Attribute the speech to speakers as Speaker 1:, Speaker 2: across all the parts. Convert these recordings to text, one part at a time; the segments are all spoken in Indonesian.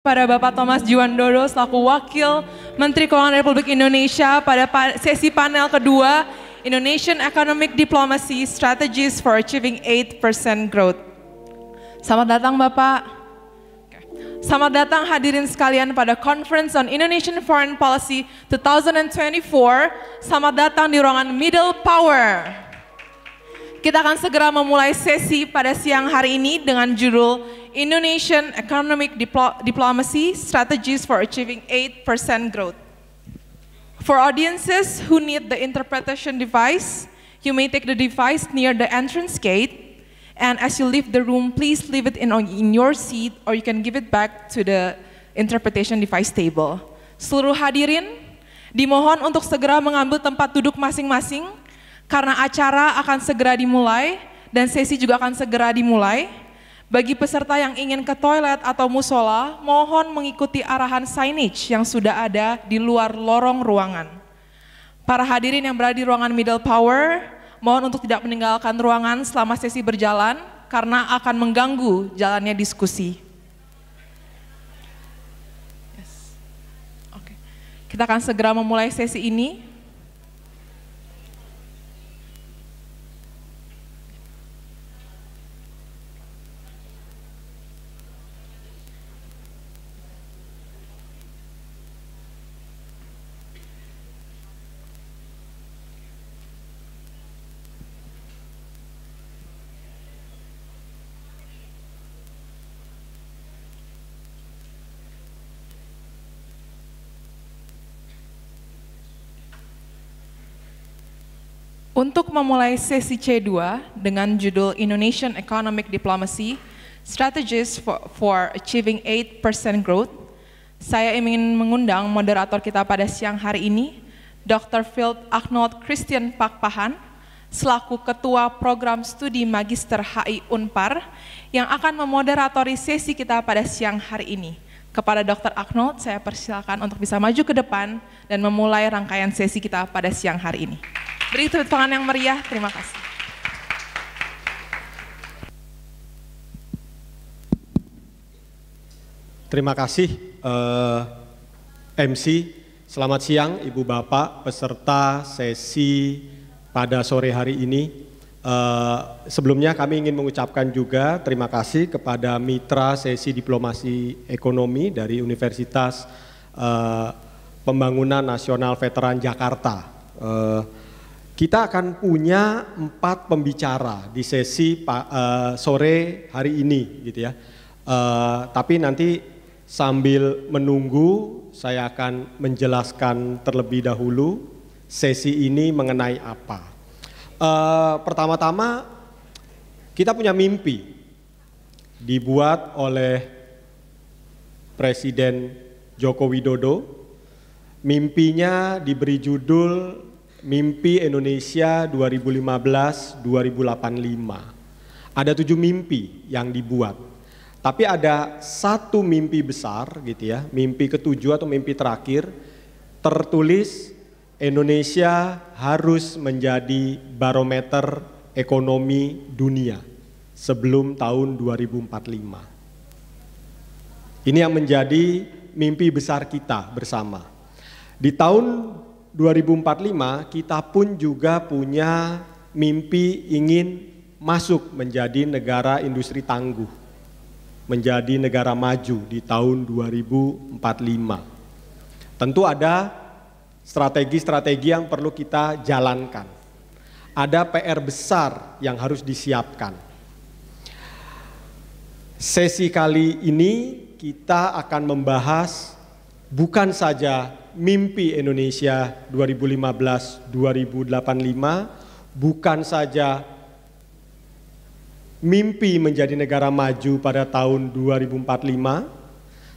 Speaker 1: Pada Bapak Thomas Juwandono selaku Wakil Menteri Keuangan Republik Indonesia pada sesi panel kedua Indonesian Economic Diplomacy Strategies for Achieving 8% Growth. Selamat datang Bapak. Selamat datang hadirin sekalian pada Conference on Indonesian Foreign Policy 2024. Selamat datang di ruangan Middle Power. Kita akan segera memulai sesi pada siang hari ini dengan judul Indonesian Economic Diplomacy Strategies for Achieving 8% Growth. For audiences who need the interpretation device, you may take the device near the entrance gate, and as you leave the room, please leave it in your seat or you can give it back to the interpretation device table. Seluruh hadirin dimohon untuk segera mengambil tempat duduk masing-masing karena acara akan segera dimulai dan sesi juga akan segera dimulai. Bagi peserta yang ingin ke toilet atau musola, mohon mengikuti arahan signage yang sudah ada di luar lorong ruangan. Para hadirin yang berada di ruangan Middle Power, mohon untuk tidak meninggalkan ruangan selama sesi berjalan karena akan mengganggu jalannya diskusi. Oke. Kita akan segera memulai sesi ini. Untuk memulai sesi C2 dengan judul Indonesian Economic Diplomacy Strategies for Achieving 8% Growth, saya ingin mengundang moderator kita pada siang hari ini, Dr. Philip Arnold Christian Pakpahan, selaku Ketua Program Studi Magister HI Unpar, yang akan memoderatori sesi kita pada siang hari ini. Kepada Dr. Arnold, saya persilakan untuk bisa maju ke depan dan memulai rangkaian sesi kita pada siang hari ini. Beri tepuk tangan yang meriah, terima kasih.
Speaker 2: Terima kasih MC, selamat siang Ibu Bapak peserta sesi pada sore hari ini. Sebelumnya kami ingin mengucapkan juga terima kasih kepada mitra sesi diplomasi ekonomi dari Universitas Pembangunan Nasional Veteran Jakarta. Kita akan punya 4 pembicara di sesi sore hari ini, gitu ya. Tapi nanti sambil menunggu, saya akan menjelaskan terlebih dahulu sesi ini mengenai apa. Pertama-tama, kita punya mimpi dibuat oleh Presiden Joko Widodo. Mimpinya diberi judul Mimpi Indonesia 2015-2085. Ada 7 mimpi yang dibuat. Tapi ada satu mimpi besar gitu ya, mimpi ke-7 atau mimpi terakhir, tertulis Indonesia harus menjadi barometer ekonomi dunia sebelum tahun 2045. Ini yang menjadi mimpi besar kita bersama. Di tahun 2045 kita pun juga punya mimpi ingin masuk menjadi negara industri tangguh, menjadi negara maju di tahun 2045. Tentu ada strategi-strategi yang perlu kita jalankan. Ada PR besar yang harus disiapkan. Sesi kali ini kita akan membahas bukan saja mimpi Indonesia 2015-2085, bukan saja mimpi menjadi negara maju pada tahun 2045,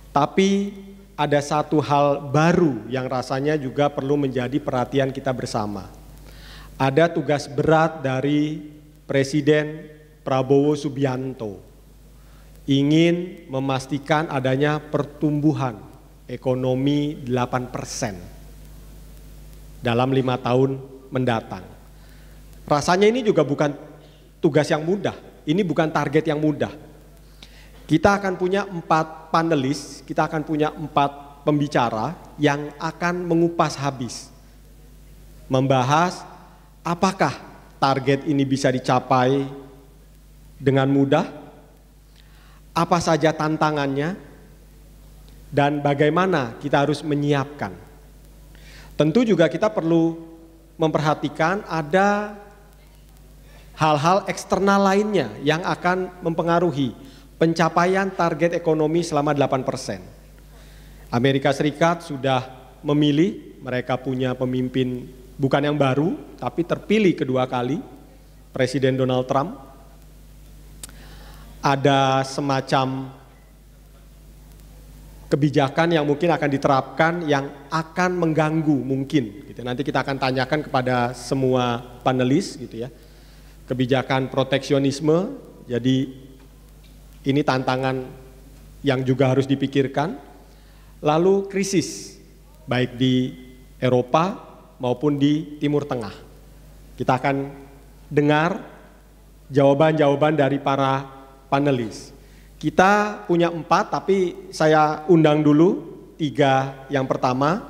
Speaker 2: tapi ada satu hal baru yang rasanya juga perlu menjadi perhatian kita bersama. Ada tugas berat dari Presiden Prabowo Subianto, ingin memastikan adanya pertumbuhan ekonomi 8% dalam 5 tahun mendatang. Rasanya ini juga bukan tugas yang mudah, ini bukan target yang mudah. Kita akan punya 4 panelis, kita akan punya 4 pembicara yang akan mengupas habis, membahas apakah target ini bisa dicapai dengan mudah, apa saja tantangannya, dan bagaimana kita harus menyiapkan. Tentu juga kita perlu memperhatikan ada hal-hal eksternal lainnya yang akan mempengaruhi pencapaian target ekonomi selama 8%. Amerika Serikat sudah memilih, mereka punya pemimpin bukan yang baru, tapi terpilih kedua kali, Presiden Donald Trump. Ada semacam kebijakan yang mungkin akan diterapkan yang akan mengganggu mungkin gitu. Nanti kita akan tanyakan kepada semua panelis gitu ya. Kebijakan proteksionisme, jadi ini tantangan yang juga harus dipikirkan. Lalu krisis baik di Eropa maupun di Timur Tengah. Kita akan dengar jawaban-jawaban dari para panelis. Kita punya 4, tapi saya undang dulu 3 yang pertama.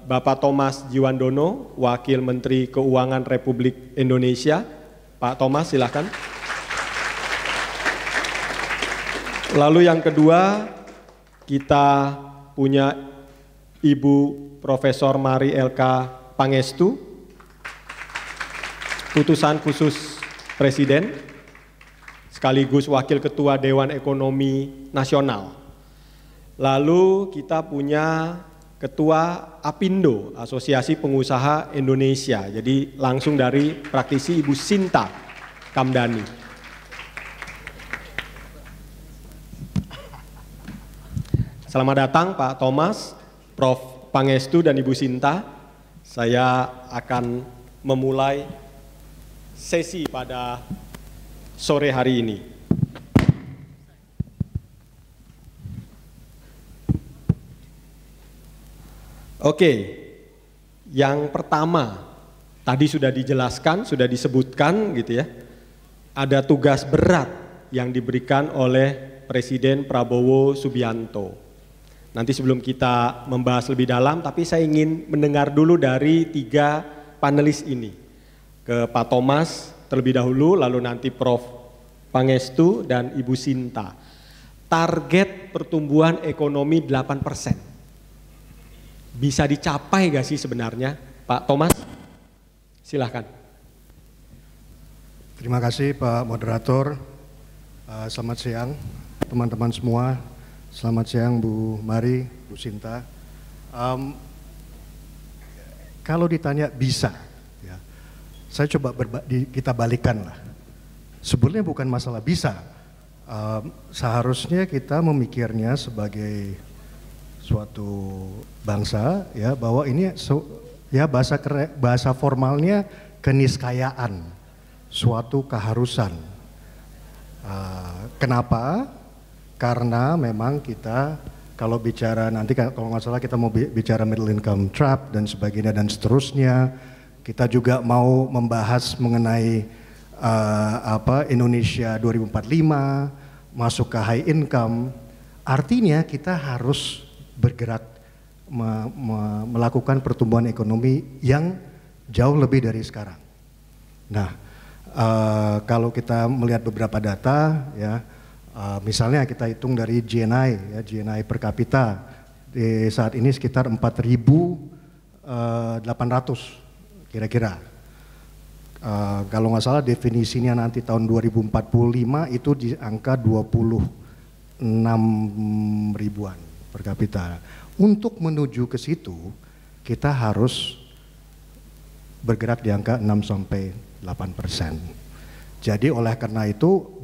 Speaker 2: Bapak Thomas Djiwandono, Wakil Menteri Keuangan Republik Indonesia. Pak Thomas, silakan. Lalu yang kedua, kita punya Ibu Profesor Mari Elka Pangestu, Utusan Khusus Presiden, sekaligus Wakil Ketua Dewan Ekonomi Nasional. Lalu kita punya Ketua APindo, Asosiasi Pengusaha Indonesia. Jadi langsung dari praktisi Ibu Sinta Kamdani. Selamat datang Pak Thomas, Prof. Pangestu dan Ibu Sinta. Saya akan memulai sesi pada sore hari ini. Oke, yang pertama tadi sudah dijelaskan, sudah disebutkan gitu ya. Ada tugas berat yang diberikan oleh Presiden Prabowo Subianto. Nanti sebelum kita membahas lebih dalam, tapi saya ingin mendengar dulu dari 3 panelis ini. Ke Pak Thomas terlebih dahulu, lalu nanti Prof. Pangestu dan Ibu Sinta. Target pertumbuhan ekonomi 8%. Bisa dicapai gak sih sebenarnya? Pak Thomas, silahkan.
Speaker 3: Terima kasih Pak Moderator. Selamat siang teman-teman semua. Selamat siang Bu Mari, Bu Sinta. Kalau ditanya bisa, ya, saya coba kita balikan lah. Sebenarnya bukan masalah bisa. Seharusnya kita memikirnya sebagai suatu bangsa, ya, bahwa ini ya bahasa formalnya keniscayaan, suatu keharusan. Kenapa? Karena memang kita kalau bicara nanti kalau nggak salah kita mau bicara middle income trap dan sebagainya dan seterusnya, kita juga mau membahas mengenai Indonesia 2045 masuk ke high income. Artinya kita harus bergerak melakukan pertumbuhan ekonomi yang jauh lebih dari sekarang. Nah, kalau kita melihat beberapa data, ya, misalnya kita hitung dari GNI, ya, GNI per kapita di saat ini sekitar 4.800 kira-kira. Kalau nggak salah definisinya nanti tahun 2045 itu di angka 26 ribuan per kapita. Untuk menuju ke situ kita harus bergerak di angka 6-8%. Jadi oleh karena itu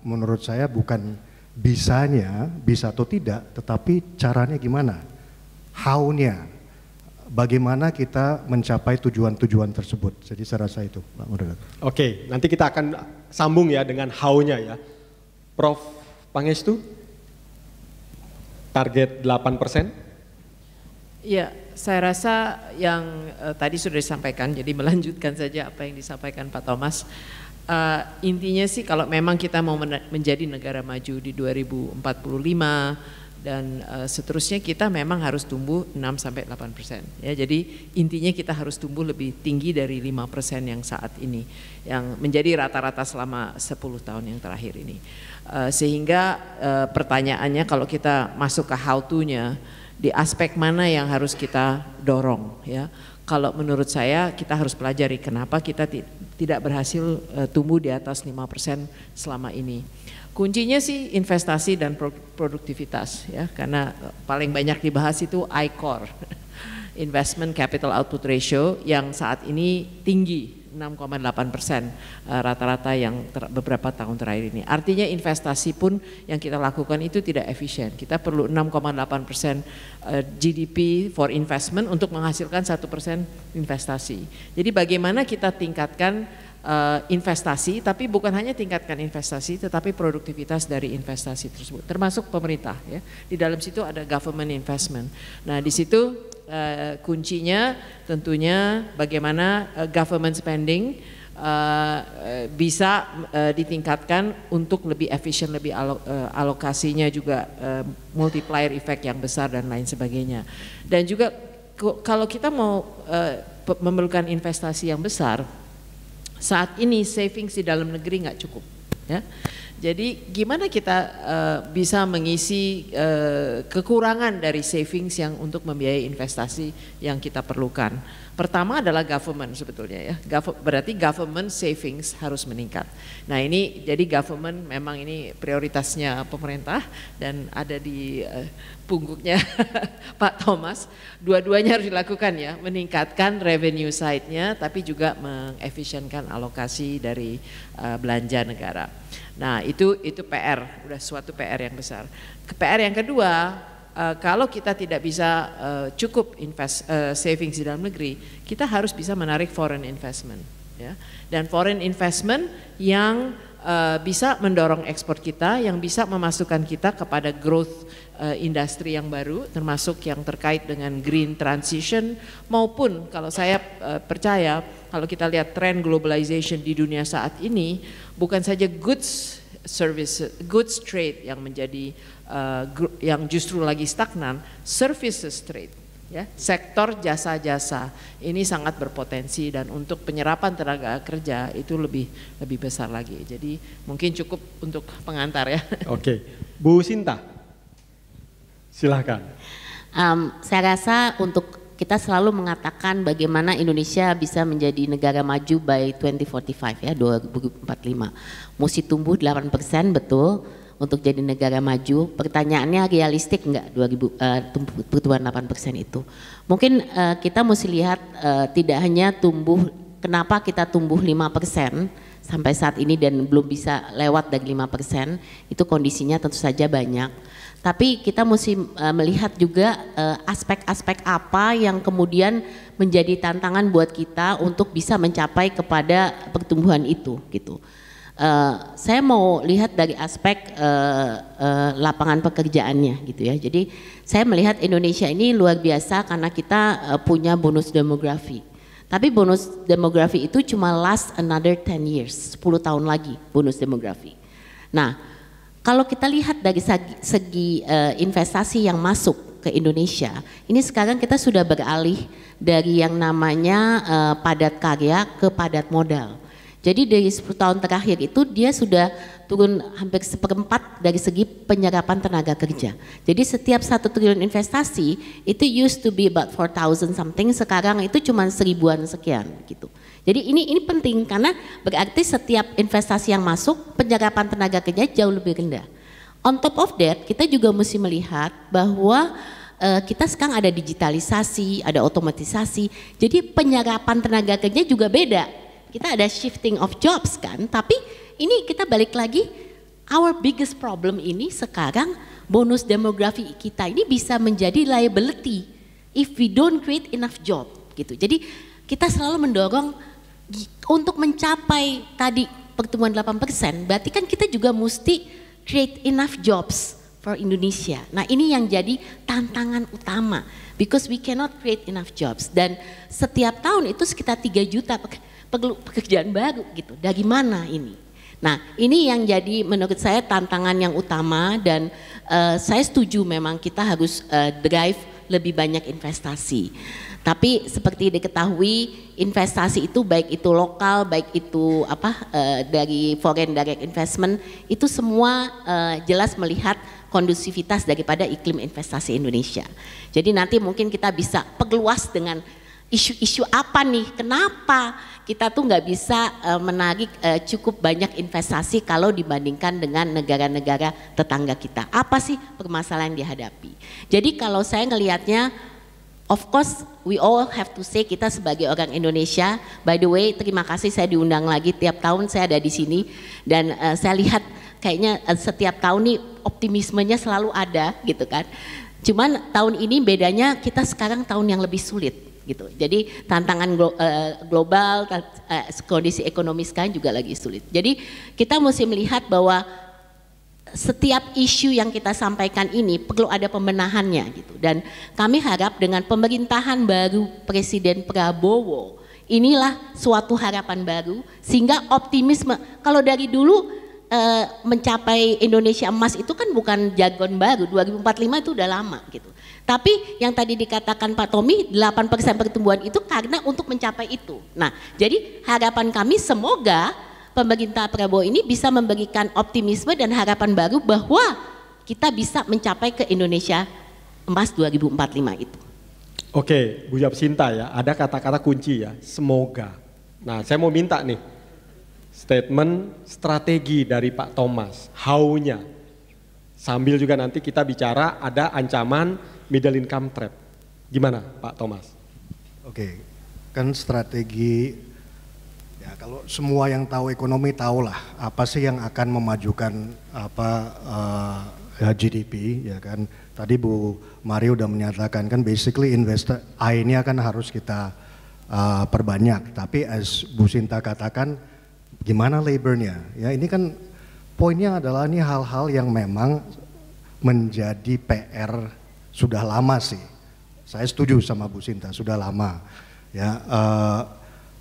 Speaker 3: menurut saya bukan bisanya, bisa atau tidak, tetapi caranya gimana, how-nya, bagaimana kita mencapai tujuan-tujuan tersebut. Jadi saya rasa itu, Pak Moderator.
Speaker 2: Oke, nanti kita akan sambung ya dengan how-nya ya. Prof. Pangestu, target 8%?
Speaker 4: Ya, saya rasa yang tadi sudah disampaikan, jadi melanjutkan saja apa yang disampaikan Pak Thomas. Intinya sih kalau memang kita mau menjadi negara maju di 2045 dan seterusnya, kita memang harus tumbuh 6-8%. Ya, jadi intinya kita harus tumbuh lebih tinggi dari 5% yang saat ini, yang menjadi rata-rata selama 10 tahun yang terakhir ini. Sehingga pertanyaannya kalau kita masuk ke how to-nya, di aspek mana yang harus kita dorong, ya. Kalau menurut saya kita harus pelajari kenapa kita tidak berhasil tumbuh di atas 5% selama ini. Kuncinya sih investasi dan produktivitas, ya, karena paling banyak dibahas itu ICOR, Investment Capital Output Ratio, yang saat ini tinggi 6,8% rata-rata yang beberapa tahun terakhir ini. Artinya investasi pun yang kita lakukan itu tidak efisien. Kita perlu 6,8% GDP for investment untuk menghasilkan 1% investasi. Jadi bagaimana kita tingkatkan investasi, tapi bukan hanya tingkatkan investasi, tetapi produktivitas dari investasi tersebut, termasuk pemerintah, ya. Di dalam situ ada government investment. Nah, di situ kuncinya tentunya bagaimana government spending bisa ditingkatkan untuk lebih efisien, lebih alokasinya juga multiplier effect yang besar dan lain sebagainya. Dan juga kalau kita mau memerlukan investasi yang besar, saat ini savings di dalam negeri nggak cukup, ya. Jadi gimana kita bisa mengisi kekurangan dari savings yang untuk membiayai investasi yang kita perlukan. Pertama adalah government sebetulnya, ya. Berarti government savings harus meningkat. Nah, ini jadi government memang ini prioritasnya pemerintah dan ada di pungguknya Pak Thomas. Dua-duanya harus dilakukan, ya, meningkatkan revenue side-nya tapi juga mengefisienkan alokasi dari belanja negara. Nah, itu PR, udah suatu PR yang besar. PR yang kedua, kalau kita tidak bisa cukup savings di dalam negeri, kita harus bisa menarik foreign investment, ya. Dan foreign investment yang bisa mendorong ekspor kita, yang bisa memasukkan kita kepada growth industri yang baru, termasuk yang terkait dengan green transition, maupun kalau saya percaya kalau kita lihat tren globalization di dunia saat ini, bukan saja goods trade yang menjadi yang justru lagi stagnan, services trade, ya, sektor jasa-jasa ini sangat berpotensi, dan untuk penyerapan tenaga kerja itu lebih besar lagi. Jadi mungkin cukup untuk pengantar, ya.
Speaker 2: Oke, Bu Sinta, silahkan.
Speaker 5: Saya rasa untuk kita selalu mengatakan bagaimana Indonesia bisa menjadi negara maju by 2045, ya, 2045. Mesti tumbuh 8%, betul, untuk jadi negara maju. Pertanyaannya realistik enggak pertumbuhan 8% itu? Mungkin kita mesti lihat tidak hanya tumbuh, kenapa kita tumbuh 5% sampai saat ini dan belum bisa lewat dari 5%, itu kondisinya tentu saja banyak. Tapi kita mesti melihat juga aspek-aspek apa yang kemudian menjadi tantangan buat kita untuk bisa mencapai kepada pertumbuhan itu, gitu. Saya mau lihat dari aspek lapangan pekerjaannya, gitu, ya. Jadi saya melihat Indonesia ini luar biasa karena kita punya bonus demografi. Tapi bonus demografi itu cuma last another 10 years, 10 tahun lagi bonus demografi. Nah, kalau kita lihat dari segi investasi yang masuk ke Indonesia, ini sekarang kita sudah beralih dari yang namanya padat karya ke padat modal. Jadi dari 10 tahun terakhir itu dia sudah turun hampir 1/4 dari segi penyerapan tenaga kerja. Jadi setiap 1 triliun investasi itu used to be about 4,000 something, sekarang itu cuma 1.000-an sekian, gitu. Jadi ini penting karena berarti setiap investasi yang masuk penyerapan tenaga kerja jauh lebih rendah. On top of that, kita juga mesti melihat bahwa kita sekarang ada digitalisasi, ada otomatisasi. Jadi penyerapan tenaga kerja juga beda. Kita ada shifting of jobs kan, tapi ini kita balik lagi, our biggest problem ini sekarang bonus demografi kita ini bisa menjadi liability if we don't create enough job, gitu. Jadi kita selalu mendorong untuk mencapai tadi pertumbuhan 8%, berarti kan kita juga mesti create enough jobs for Indonesia. Nah, ini yang jadi tantangan utama, because we cannot create enough jobs. Dan setiap tahun itu sekitar 3 juta perlu pekerjaan baru gitu. Dari mana ini? Nah, ini yang jadi menurut saya tantangan yang utama dan saya setuju memang kita harus drive lebih banyak investasi. Tapi seperti diketahui investasi itu baik itu lokal, baik itu dari foreign direct investment itu semua jelas melihat kondusivitas daripada iklim investasi Indonesia. Jadi nanti mungkin kita bisa perluas dengan isu-isu apa nih, kenapa kita tuh nggak bisa menarik cukup banyak investasi kalau dibandingkan dengan negara-negara tetangga kita. Apa sih permasalahan yang dihadapi? Jadi kalau saya ngelihatnya, of course we all have to say kita sebagai orang Indonesia, by the way terima kasih saya diundang lagi, tiap tahun saya ada di sini dan saya lihat kayaknya setiap tahun nih optimismenya selalu ada gitu kan. Cuman tahun ini bedanya kita sekarang tahun yang lebih sulit gitu. Jadi tantangan global, kondisi ekonomi sekarang juga lagi sulit. Jadi kita mesti melihat bahwa setiap isu yang kita sampaikan ini perlu ada pembenahannya gitu. Dan kami harap dengan pemerintahan baru Presiden Prabowo, inilah suatu harapan baru sehingga optimisme. Kalau dari dulu mencapai Indonesia emas itu kan bukan jargon baru, 2045 itu udah lama gitu. Tapi yang tadi dikatakan Pak Tommy 8% pertumbuhan itu karena untuk mencapai itu. Nah, jadi harapan kami semoga pemerintah Prabowo ini bisa memberikan optimisme dan harapan baru bahwa kita bisa mencapai ke Indonesia emas 2045 itu.
Speaker 2: Oke, Bu Yapsinta ya, ada kata-kata kunci ya, semoga. Nah, saya mau minta nih statement strategi dari Pak Thomas, how-nya. Sambil juga nanti kita bicara ada ancaman middle income trap. Gimana Pak Thomas? Oke,
Speaker 3: kan strategi, ya kalau semua yang tahu ekonomi tahulah apa sih yang akan memajukan GDP ya kan. Tadi Bu Mari udah menyatakan kan basically investor ini akan harus kita perbanyak. Tapi as Bu Sinta katakan gimana labornya? Ya ini kan poinnya adalah ini hal-hal yang memang menjadi PR sudah lama sih. Saya setuju sama Bu Sinta, sudah lama. Ya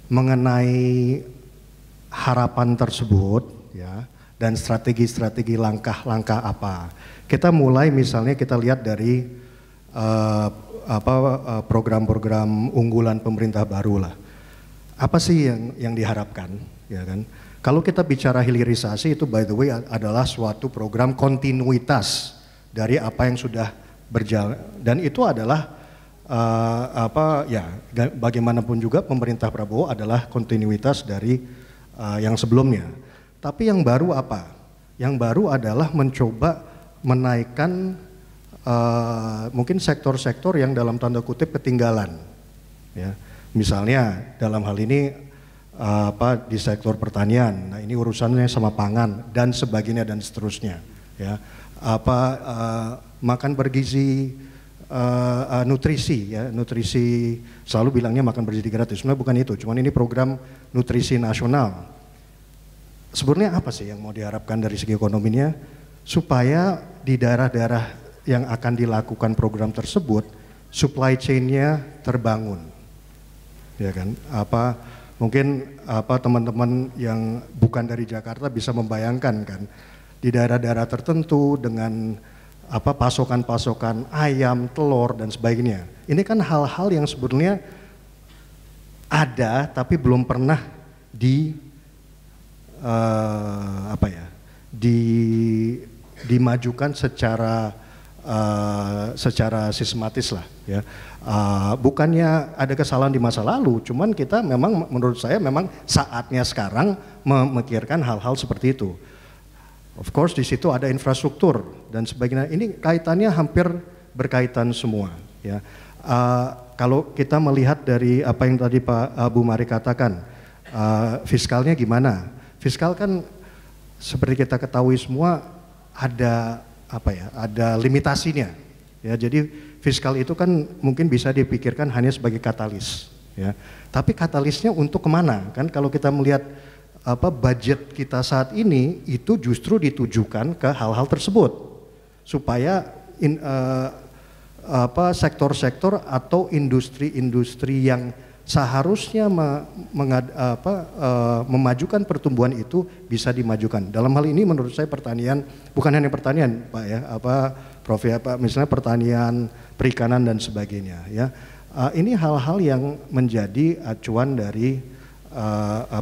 Speaker 3: mengenai harapan tersebut ya dan strategi-strategi langkah-langkah apa. Kita mulai misalnya kita lihat dari program-program unggulan pemerintah baru lah. Apa sih yang diharapkan ya kan? Kalau kita bicara hilirisasi itu by the way adalah suatu program kontinuitas dari apa yang sudah berjalan dan itu adalah bagaimanapun juga pemerintah Prabowo adalah kontinuitas dari yang sebelumnya. Tapi yang baru apa? Yang baru adalah mencoba menaikkan mungkin sektor-sektor yang dalam tanda kutip ketinggalan. Ya, misalnya dalam hal ini di sektor pertanian. Nah ini urusannya sama pangan dan sebagainya dan seterusnya. Ya, makan bergizi, nutrisi ya, nutrisi selalu bilangnya makan bergizi gratis, sebenarnya bukan itu, cuman ini program nutrisi nasional. Sebenarnya apa sih yang mau diharapkan dari segi ekonominya supaya di daerah-daerah yang akan dilakukan program tersebut supply chain-nya terbangun, ya kan? Mungkin teman-teman yang bukan dari Jakarta bisa membayangkan kan di daerah-daerah tertentu dengan pasokan-pasokan ayam, telur dan sebagainya. Ini kan hal-hal yang sebenarnya ada tapi belum pernah dimajukan secara sistematis lah ya. Bukannya ada kesalahan di masa lalu, cuman kita memang menurut saya memang saatnya sekarang memikirkan hal-hal seperti itu. Of course di situ ada infrastruktur dan sebagainya. Ini kaitannya hampir berkaitan semua. Ya, kalau kita melihat dari apa yang tadi Pak Bu Mari katakan, fiskalnya gimana? Fiskal kan seperti kita ketahui semua ada ada limitasinya. Ya, jadi fiskal itu kan mungkin bisa dipikirkan hanya sebagai katalis. Ya, tapi katalisnya untuk kemana? Kan kalau kita melihat budget kita saat ini itu justru ditujukan ke hal-hal tersebut supaya sektor-sektor atau industri-industri yang seharusnya memajukan pertumbuhan itu bisa dimajukan. Dalam hal ini menurut saya pertanian, bukan hanya pertanian Pak ya, Prof ya Pak, misalnya pertanian, perikanan dan sebagainya ya. Ini hal-hal yang menjadi acuan dari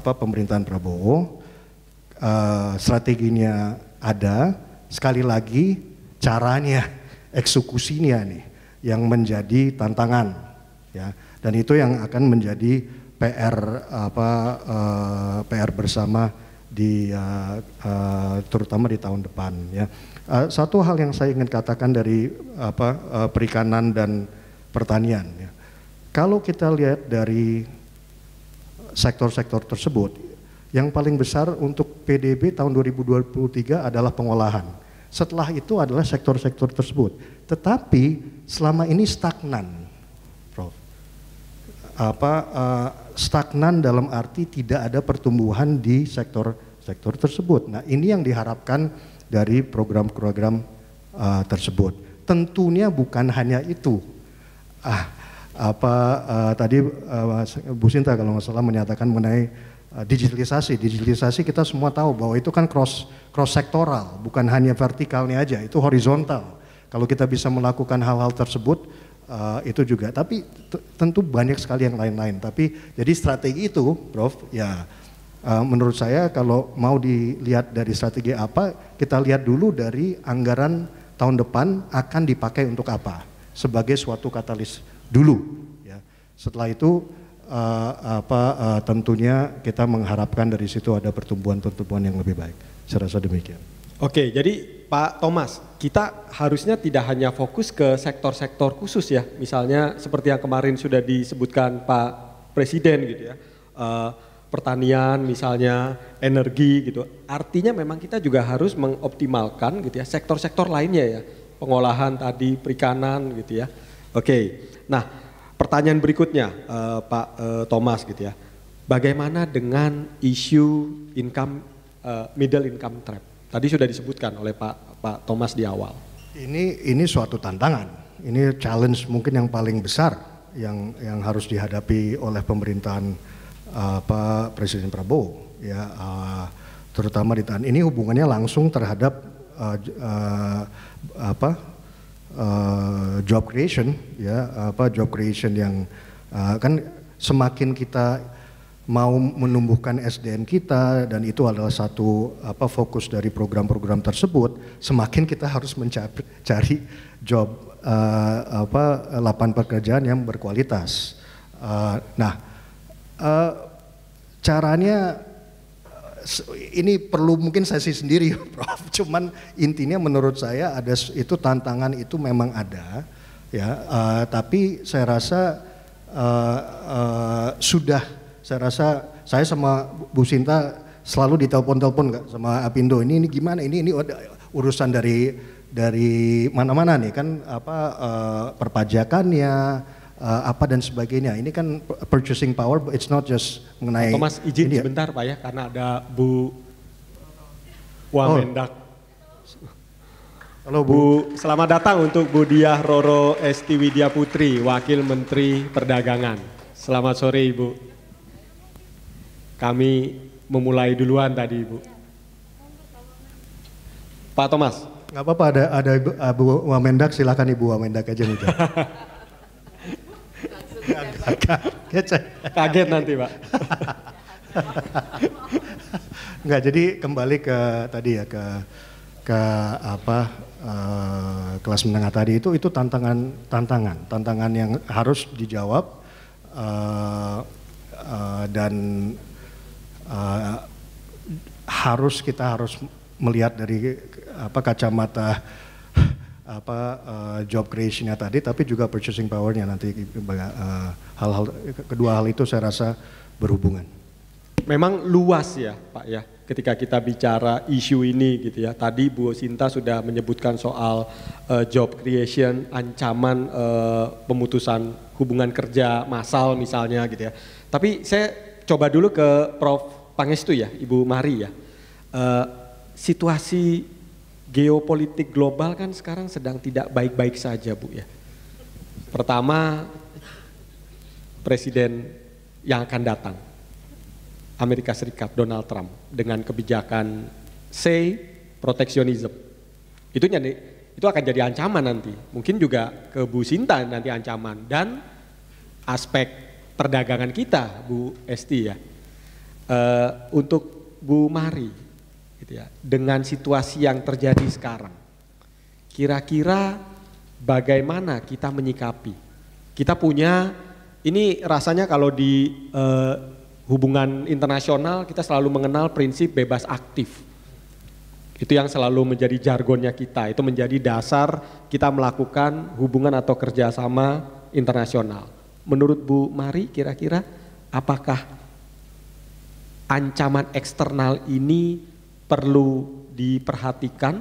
Speaker 3: pemerintahan Prabowo. Strateginya ada, sekali lagi caranya, eksekusinya nih yang menjadi tantangan ya. Dan itu yang akan menjadi PR PR bersama di terutama di tahun depan ya. Satu hal yang saya ingin katakan dari perikanan dan pertanian ya. Kalau kita lihat dari sektor-sektor tersebut, yang paling besar untuk PDB tahun 2023 adalah pengolahan. Setelah itu adalah sektor-sektor tersebut. Tetapi selama ini stagnan. Stagnan dalam arti tidak ada pertumbuhan di sektor tersebut. Nah, ini yang diharapkan dari program-program tersebut. Tentunya bukan hanya itu. Tadi Bu Sinta kalau nggak salah menyatakan mengenai digitalisasi. Digitalisasi kita semua tahu bahwa itu kan cross sektoral, bukan hanya vertikalnya aja, itu horizontal. Kalau kita bisa melakukan hal-hal tersebut, itu juga, tapi tentu banyak sekali yang lain-lain. Tapi jadi strategi itu, Prof, ya menurut saya kalau mau dilihat dari strategi apa, kita lihat dulu dari anggaran tahun depan akan dipakai untuk apa, sebagai suatu katalis dulu. Ya. Setelah itu tentunya kita mengharapkan dari situ ada pertumbuhan yang lebih baik. Saya rasa demikian.
Speaker 2: Oke, jadi Pak Thomas, kita harusnya tidak hanya fokus ke sektor-sektor khusus ya, misalnya seperti yang kemarin sudah disebutkan Pak Presiden gitu ya, pertanian misalnya, energi gitu. Artinya memang kita juga harus mengoptimalkan gitu ya, sektor-sektor lainnya ya, pengolahan tadi, perikanan gitu ya. Oke, nah pertanyaan berikutnya Pak Thomas gitu ya, bagaimana dengan isu middle income trap? Tadi sudah disebutkan oleh Pak Thomas di awal.
Speaker 3: Ini suatu tantangan, ini challenge mungkin yang paling besar yang harus dihadapi oleh pemerintahan Pak Presiden Prabowo ya, terutama di tahun ini hubungannya langsung terhadap job creation ya, job creation yang kan semakin kita mau menumbuhkan SDM kita, dan itu adalah satu fokus dari program-program tersebut, semakin kita harus mencari job lapangan pekerjaan yang berkualitas. Caranya ini perlu mungkin sesi sendiri Prof, cuman intinya menurut saya ada itu, tantangan itu memang ada ya, tapi saya rasa saya rasa saya sama Bu Sinta selalu ditelepon-telepon nggak sama Apindo, ini gimana, ini urusan dari mana-mana nih kan, perpajakannya dan sebagainya. Ini kan purchasing power, it's not just mengenai.
Speaker 2: Thomas izin sebentar Pak ya, karena ada Bu Wamendak.
Speaker 3: Halo
Speaker 2: Bu, selamat datang untuk Bu Diah Roro Esti Widya Putri, Wakil Menteri Perdagangan. Selamat sore Ibu. Kami memulai duluan tadi Ibu. Pak Thomas.
Speaker 3: Nggak apa-apa, ada Bu Wamendak, silakan Ibu Wamendak aja nih.
Speaker 2: Kaget nanti Pak.
Speaker 3: Enggak, jadi kembali ke tadi ya, ke kelas menengah tadi itu tantangan yang harus dijawab, dan kita harus melihat dari kacamata job creation-nya tadi, tapi juga purchasing power-nya nanti, kedua hal itu saya rasa berhubungan.
Speaker 2: Memang luas ya Pak ya, ketika kita bicara isu ini gitu ya. Tadi Bu Sinta sudah menyebutkan soal job creation, ancaman pemutusan hubungan kerja massal misalnya gitu ya. Tapi saya coba dulu ke Prof Pangestu ya, Ibu Mari ya. Situasi geopolitik global kan sekarang sedang tidak baik-baik saja Bu ya. Pertama, Presiden yang akan datang. Amerika Serikat, Donald Trump dengan kebijakan say proteksionisme. Itu akan jadi ancaman nanti. Mungkin juga ke Bu Sinta nanti ancaman dan aspek perdagangan kita, Bu Esti ya. Untuk Bu Mari, gitu ya, dengan situasi yang terjadi sekarang, kira-kira bagaimana kita menyikapi? Kita punya, ini rasanya kalau di hubungan internasional kita selalu mengenal prinsip bebas aktif. Itu yang selalu menjadi jargonnya kita, itu menjadi dasar kita melakukan hubungan atau kerjasama internasional. Menurut Bu Mari kira-kira apakah ancaman eksternal ini perlu diperhatikan,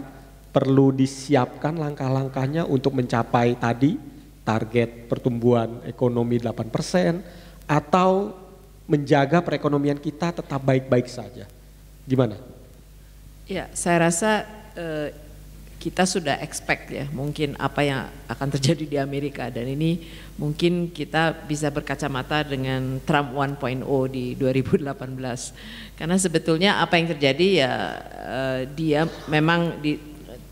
Speaker 2: perlu disiapkan langkah-langkahnya untuk mencapai tadi target pertumbuhan ekonomi 8% atau menjaga perekonomian kita tetap baik-baik saja? Gimana?
Speaker 4: Ya, saya rasa kita sudah expect ya mungkin apa yang akan terjadi di Amerika, dan ini mungkin kita bisa berkacamata dengan Trump 1.0 di 2018. Karena sebetulnya apa yang terjadi ya dia memang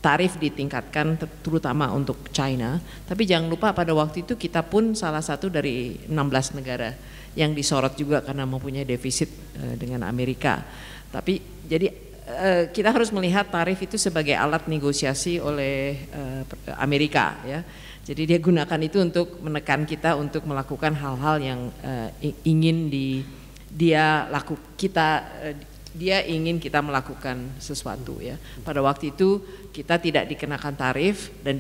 Speaker 4: tarif ditingkatkan terutama untuk China, tapi jangan lupa pada waktu itu kita pun salah satu dari 16 negara yang disorot juga karena mempunyai defisit dengan Amerika. Tapi jadi kita harus melihat tarif itu sebagai alat negosiasi oleh Amerika ya. Jadi dia gunakan itu untuk menekan kita untuk melakukan hal-hal yang ingin dia ingin kita melakukan sesuatu ya. Pada waktu itu kita tidak dikenakan tarif dan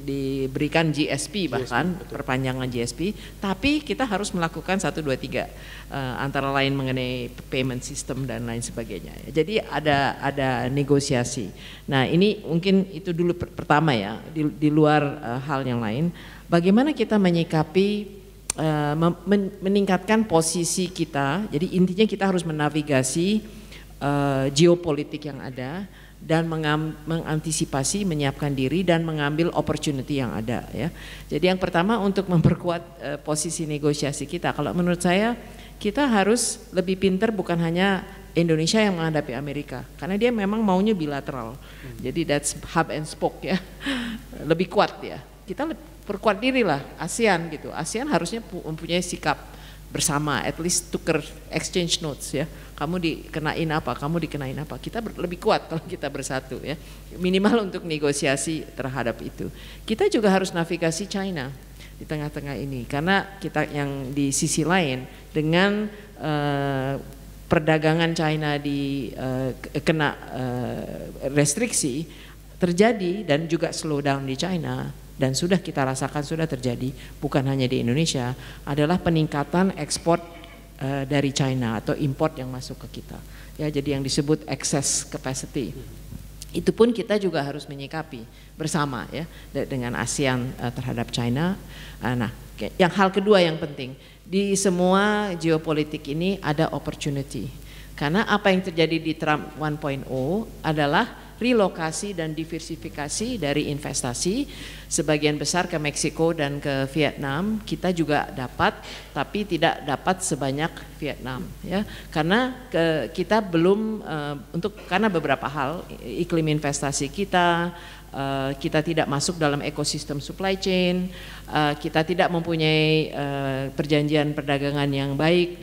Speaker 4: diberikan GSP bahkan perpanjangan GSP, tapi kita harus melakukan 1, 2, 3 antara lain mengenai payment system dan lain sebagainya. Jadi ada negosiasi. Nah ini mungkin itu dulu pertama ya, di luar hal yang lain. Bagaimana kita menyikapi meningkatkan posisi kita. Jadi intinya kita harus menavigasi geopolitik yang ada dan mengantisipasi, menyiapkan diri dan mengambil opportunity yang ada ya. Jadi yang pertama untuk memperkuat posisi negosiasi kita, kalau menurut saya kita harus lebih pintar bukan hanya Indonesia yang menghadapi Amerika, karena dia memang maunya bilateral. Jadi that's hub and spoke ya, lebih kuat ya. Kita perkuat diri lah, ASEAN gitu. ASEAN harusnya mempunyai sikap bersama, at least tukar exchange notes ya. Kamu dikenain apa, kamu dikenain apa. Kita lebih kuat kalau kita bersatu ya. Minimal untuk negosiasi terhadap itu. Kita juga harus navigasi China di tengah-tengah ini, karena kita yang di sisi lain dengan perdagangan China kena restriksi terjadi dan juga slowdown di China. Dan sudah kita rasakan sudah terjadi bukan hanya di Indonesia, adalah peningkatan ekspor dari China atau import yang masuk ke kita ya, jadi yang disebut excess capacity. Itu pun kita juga harus menyikapi bersama ya dengan ASEAN terhadap China. Nah yang hal kedua yang penting di semua geopolitik ini ada opportunity, karena apa yang terjadi di Trump 1.0 adalah relokasi dan diversifikasi dari investasi sebagian besar ke Meksiko dan ke Vietnam. Kita juga dapat, tapi tidak dapat sebanyak Vietnam ya, karena kita belum karena beberapa hal, iklim investasi kita tidak masuk dalam ekosistem supply chain, kita tidak mempunyai perjanjian perdagangan yang baik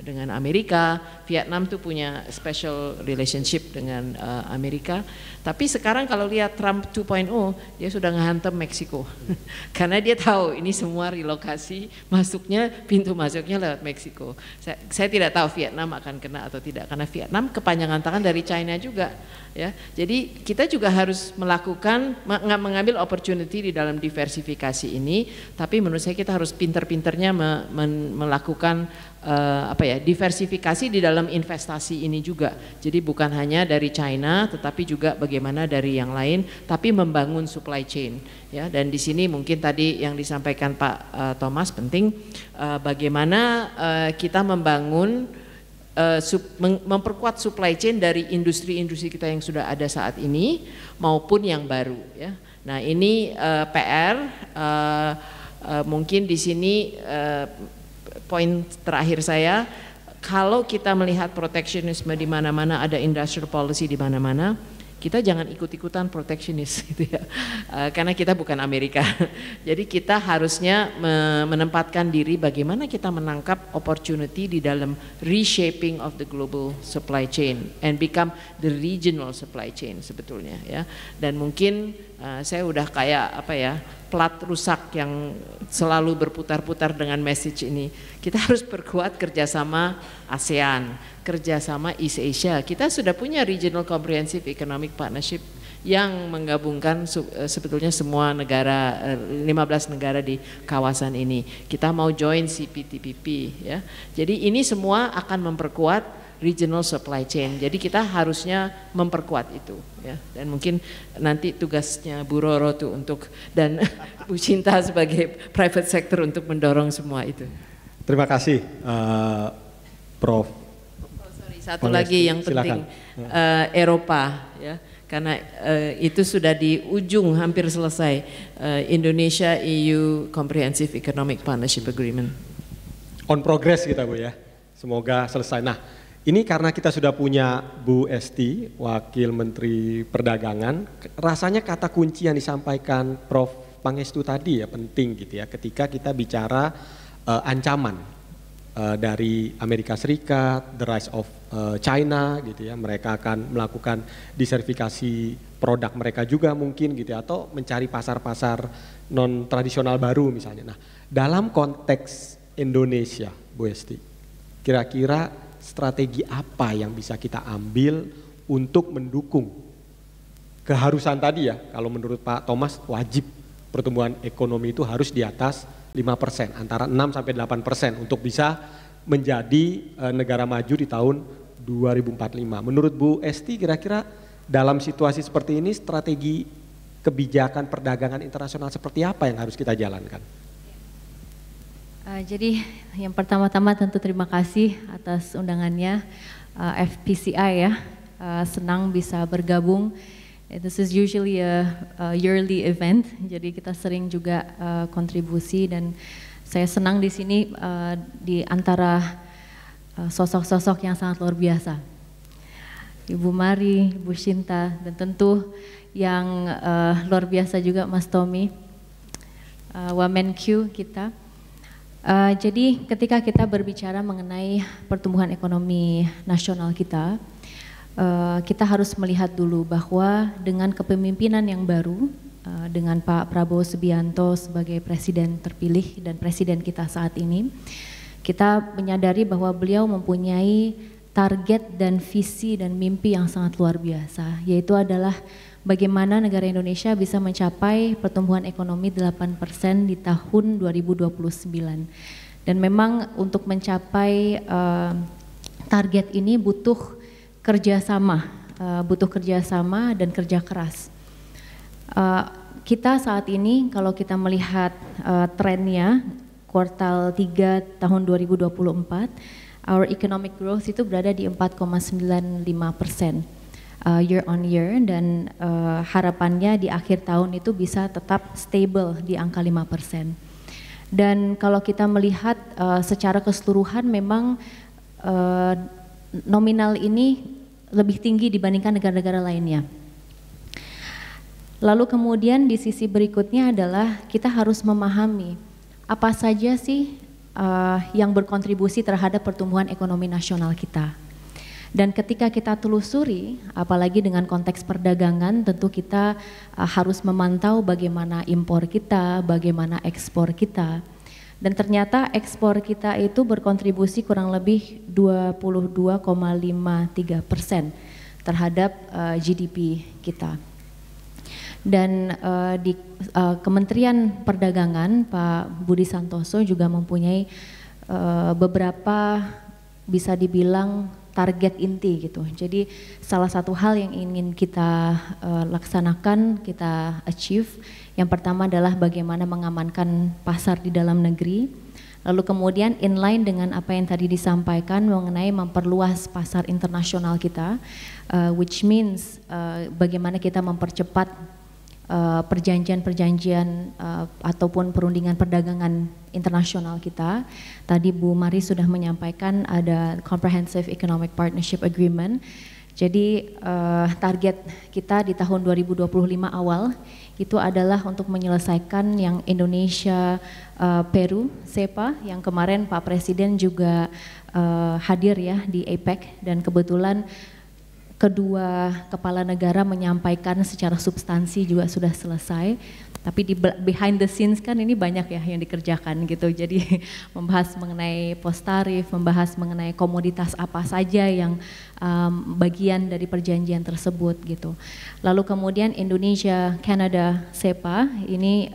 Speaker 4: dengan Amerika. Vietnam tuh punya special relationship dengan Amerika. Tapi sekarang kalau lihat Trump 2.0, dia sudah ngehantam Meksiko karena dia tahu ini semua relokasi pintu masuknya lewat Meksiko. Saya tidak tahu Vietnam akan kena atau tidak, karena Vietnam kepanjangan tangan dari China juga ya. Jadi kita juga harus mengambil opportunity di dalam diversifikasi ini, tapi menurut saya kita harus pinter-pinternya melakukan diversifikasi di dalam investasi ini juga. Jadi bukan hanya dari China, tetapi juga bagaimana dari yang lain, tapi membangun supply chain ya. Dan di sini mungkin tadi yang disampaikan Pak Thomas penting, bagaimana kita membangun memperkuat supply chain dari industri-industri kita yang sudah ada saat ini maupun yang baru ya. Nah ini PR mungkin di sini poin terakhir saya, kalau kita melihat proteksionisme di mana-mana, ada industrial policy di mana-mana, kita jangan ikut-ikutan proteksionis gitu ya, karena kita bukan Amerika. Jadi kita harusnya menempatkan diri bagaimana kita menangkap opportunity di dalam reshaping of the global supply chain and become the regional supply chain sebetulnya ya. Dan mungkin saya udah kayak apa ya, plat rusak yang selalu berputar-putar dengan message ini. Kita harus perkuat kerjasama ASEAN, kerjasama East Asia. Kita sudah punya Regional Comprehensive Economic Partnership yang menggabungkan sebetulnya semua negara, 15 negara di kawasan ini. Kita mau join CPTPP ya. Jadi ini semua akan memperkuat regional supply chain. Jadi kita harusnya memperkuat itu ya. Dan mungkin nanti tugasnya Bu Roro tuh untuk, dan Bu Cinta sebagai private sector untuk mendorong semua itu.
Speaker 2: Terima kasih Prof.
Speaker 4: Satu lagi yang penting, Eropa ya, karena itu sudah di ujung hampir selesai, Indonesia EU Comprehensive Economic Partnership Agreement.
Speaker 2: On progress kita Bu ya, semoga selesai. Nah ini karena kita sudah punya Bu Esti, Wakil Menteri Perdagangan, rasanya kata kunci yang disampaikan Prof. Pangestu tadi ya penting gitu ya, ketika kita bicara ancaman dari Amerika Serikat, the rise of China gitu ya, mereka akan melakukan disertifikasi produk mereka juga mungkin gitu ya, atau mencari pasar-pasar non tradisional baru misalnya. Nah dalam konteks Indonesia Bu Esti, kira-kira strategi apa yang bisa kita ambil untuk mendukung keharusan tadi ya, kalau menurut Pak Thomas wajib pertumbuhan ekonomi itu harus di atas 5%, antara 6 sampai 8% untuk bisa menjadi negara maju di tahun 2045. Menurut Bu Esti kira-kira dalam situasi seperti ini strategi kebijakan perdagangan internasional seperti apa yang harus kita jalankan?
Speaker 6: Jadi yang pertama-tama tentu terima kasih atas undangannya FPCI ya, senang bisa bergabung. This is usually a yearly event, jadi kita sering juga kontribusi, dan saya senang di sini di antara sosok-sosok yang sangat luar biasa. Ibu Mari, Ibu Shinta, dan tentu yang luar biasa juga Mas Tommy, Wamenkyu kita. Jadi ketika kita berbicara mengenai pertumbuhan ekonomi nasional kita, kita harus melihat dulu bahwa dengan kepemimpinan yang baru, dengan Pak Prabowo Subianto sebagai presiden terpilih dan presiden kita saat ini, kita menyadari bahwa beliau mempunyai target dan visi dan mimpi yang sangat luar biasa, yaitu adalah bagaimana negara Indonesia bisa mencapai pertumbuhan ekonomi 8% di tahun 2029. Dan memang untuk mencapai target ini butuh kerjasama dan kerja keras. Kita saat ini kalau kita melihat trennya kuartal 3 tahun 2024, our economic growth itu berada di 4,95%. Year on year, dan harapannya di akhir tahun itu bisa tetap stable di angka 5%. Dan kalau kita melihat secara keseluruhan memang nominal ini lebih tinggi dibandingkan negara-negara lainnya. Lalu kemudian di sisi berikutnya adalah kita harus memahami apa saja sih yang berkontribusi terhadap pertumbuhan ekonomi nasional kita. Dan ketika kita telusuri, apalagi dengan konteks perdagangan, tentu kita harus memantau bagaimana impor kita, bagaimana ekspor kita. Dan ternyata ekspor kita itu berkontribusi kurang lebih 22,53% terhadap GDP kita. Dan di Kementerian Perdagangan, Pak Budi Santoso juga mempunyai beberapa bisa dibilang target inti gitu. Jadi salah satu hal yang ingin kita laksanakan, kita achieve, yang pertama adalah bagaimana mengamankan pasar di dalam negeri. Lalu kemudian inline dengan apa yang tadi disampaikan mengenai memperluas pasar internasional kita, which means bagaimana kita mempercepat perjanjian-perjanjian ataupun perundingan perdagangan internasional kita. Tadi Bu Mari sudah menyampaikan ada Comprehensive Economic Partnership Agreement. Jadi target kita di tahun 2025 awal itu adalah untuk menyelesaikan yang Indonesia Peru CEPA yang kemarin Pak Presiden juga hadir ya di APEC, dan kebetulan kedua kepala negara menyampaikan secara substansi juga sudah selesai, tapi di behind the scenes kan ini banyak ya yang dikerjakan gitu. Jadi membahas mengenai pos tarif, membahas mengenai komoditas apa saja yang bagian dari perjanjian tersebut gitu. Lalu kemudian Indonesia Canada CEPA ini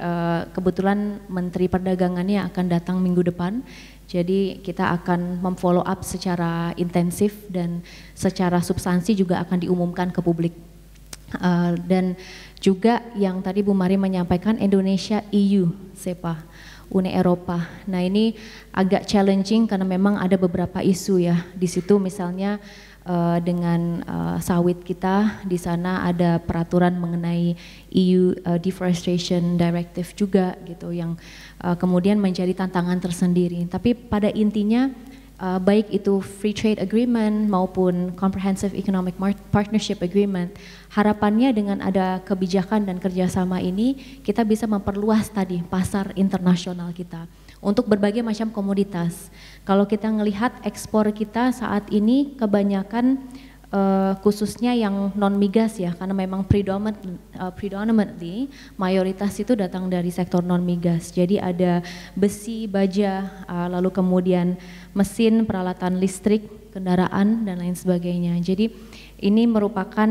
Speaker 6: kebetulan Menteri Perdagangannya akan datang minggu depan. Jadi kita akan memfollow up secara intensif dan secara substansi juga akan diumumkan ke publik. Dan juga yang tadi Bu Mari menyampaikan Indonesia EU CEPA, Uni Eropa. Nah ini agak challenging karena memang ada beberapa isu ya di situ, misalnya dengan sawit kita di sana ada peraturan mengenai EU Deforestation Directive juga gitu yang kemudian menjadi tantangan tersendiri. Tapi pada intinya baik itu Free Trade Agreement maupun Comprehensive Economic Partnership Agreement, harapannya dengan ada kebijakan dan kerjasama ini kita bisa memperluas tadi pasar internasional kita untuk berbagai macam komoditas. Kalau kita melihat ekspor kita saat ini kebanyakan khususnya yang non migas ya, karena memang predominantly mayoritas itu datang dari sektor non migas. Jadi ada besi, baja, lalu kemudian mesin, peralatan listrik, kendaraan dan lain sebagainya. Jadi ini merupakan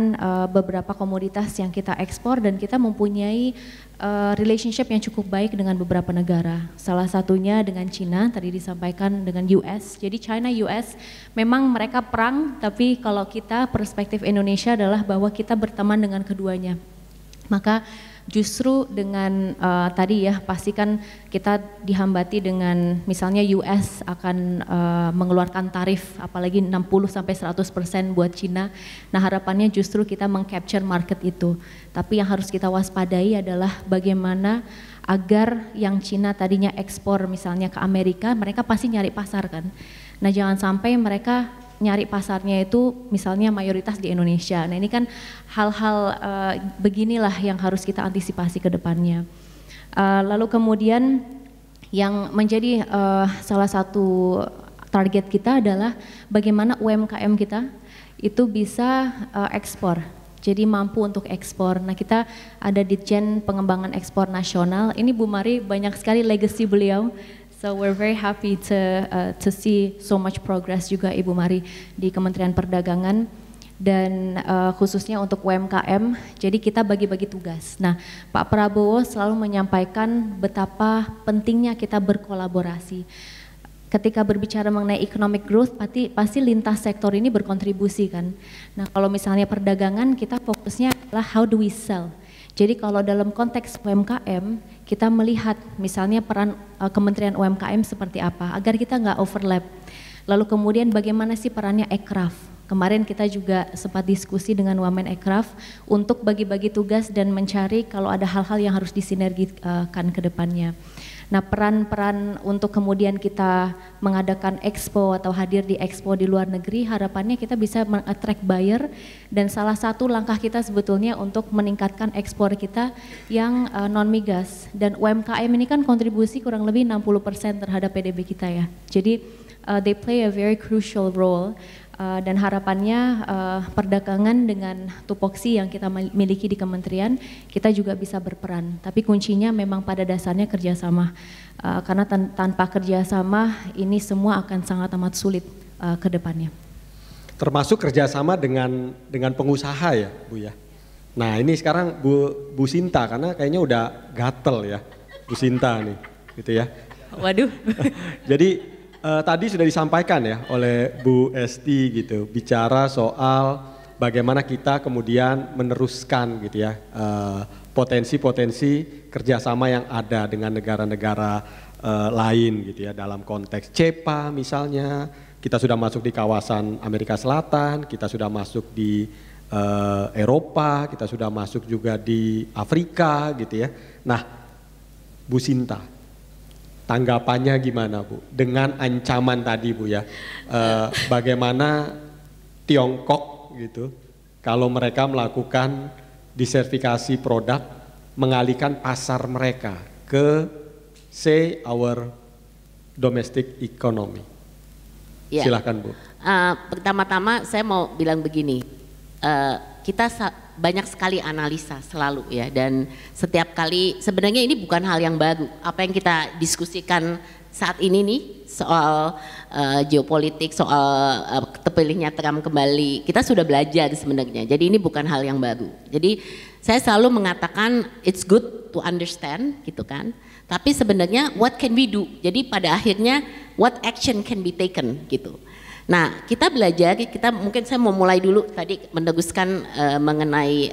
Speaker 6: beberapa komoditas yang kita ekspor dan kita mempunyai relationship yang cukup baik dengan beberapa negara. Salah satunya dengan China, tadi disampaikan dengan US. Jadi China, US memang mereka perang, tapi kalau kita perspektif Indonesia adalah bahwa kita berteman dengan keduanya. Maka justru dengan tadi ya pastikan kita dihambati dengan misalnya US akan mengeluarkan tarif apalagi 60-100% buat Cina. Nah harapannya justru kita mengcapture market itu. Tapi yang harus kita waspadai adalah bagaimana agar yang Cina tadinya ekspor misalnya ke Amerika, mereka pasti nyari pasar kan. Nah jangan sampai mereka nyari pasarnya itu misalnya mayoritas di Indonesia. Nah ini kan hal-hal beginilah yang harus kita antisipasi ke depannya. Lalu kemudian yang menjadi salah satu target kita adalah bagaimana UMKM kita itu bisa ekspor. Jadi mampu untuk ekspor. Nah kita ada Ditjen Pengembangan Ekspor Nasional. Ini Bu Mari banyak sekali legacy beliau. So we're very happy to see so much progress juga Ibu Mari di Kementerian Perdagangan dan khususnya untuk UMKM. Jadi kita bagi-bagi tugas. Nah, Pak Prabowo selalu menyampaikan betapa pentingnya kita berkolaborasi. Ketika berbicara mengenai economic growth, pasti lintas sektor ini berkontribusi kan. Nah, kalau misalnya perdagangan kita fokusnya adalah how do we sell. Jadi kalau dalam konteks UMKM, kita melihat misalnya peran Kementerian UMKM seperti apa, agar kita nggak overlap. Lalu kemudian bagaimana sih perannya Ekraf? Kemarin kita juga sempat diskusi dengan Wamen Ekraf untuk bagi-bagi tugas dan mencari kalau ada hal-hal yang harus disinergikan ke depannya. Nah peran-peran untuk kemudian kita mengadakan expo atau hadir di expo di luar negeri, harapannya kita bisa meng-attract buyer dan salah satu langkah kita sebetulnya untuk meningkatkan ekspor kita yang non-migas. Dan UMKM ini kan kontribusi kurang lebih 60% terhadap PDB kita ya. Jadi they play a very crucial role. Dan harapannya perdagangan dengan tupoksi yang kita miliki di kementerian kita juga bisa berperan. Tapi kuncinya memang pada dasarnya kerjasama, karena tanpa kerjasama ini semua akan sangat amat sulit ke depannya.
Speaker 2: Termasuk kerjasama dengan pengusaha ya Bu ya. Nah ini sekarang Bu Sinta karena kayaknya udah gatel ya Bu Sinta nih gitu ya.
Speaker 5: Waduh.
Speaker 2: Jadi tadi sudah disampaikan ya oleh Bu Esti gitu, bicara soal bagaimana kita kemudian meneruskan gitu ya potensi-potensi kerjasama yang ada dengan negara-negara lain gitu ya dalam konteks CEPA misalnya, kita sudah masuk di kawasan Amerika Selatan, kita sudah masuk di Eropa, kita sudah masuk juga di Afrika gitu ya. Nah, Bu Sinta, tanggapannya gimana Bu? Dengan ancaman tadi Bu ya, bagaimana Tiongkok gitu, kalau mereka melakukan disertifikasi produk, mengalihkan pasar mereka ke say our domestic economy.
Speaker 5: Ya.
Speaker 2: Silahkan Bu.
Speaker 5: Pertama-tama saya mau bilang begini, kita banyak sekali analisa selalu ya, dan setiap kali sebenarnya ini bukan hal yang baru. Apa yang kita diskusikan saat ini nih soal geopolitik, soal terpilihnya Trump kembali, kita sudah belajar sebenarnya. Jadi ini bukan hal yang baru. Jadi saya selalu mengatakan it's good to understand gitu kan. Tapi sebenarnya what can we do? Jadi pada akhirnya what action can be taken gitu. Nah, kita belajar, mungkin saya mau mulai dulu tadi meneruskan mengenai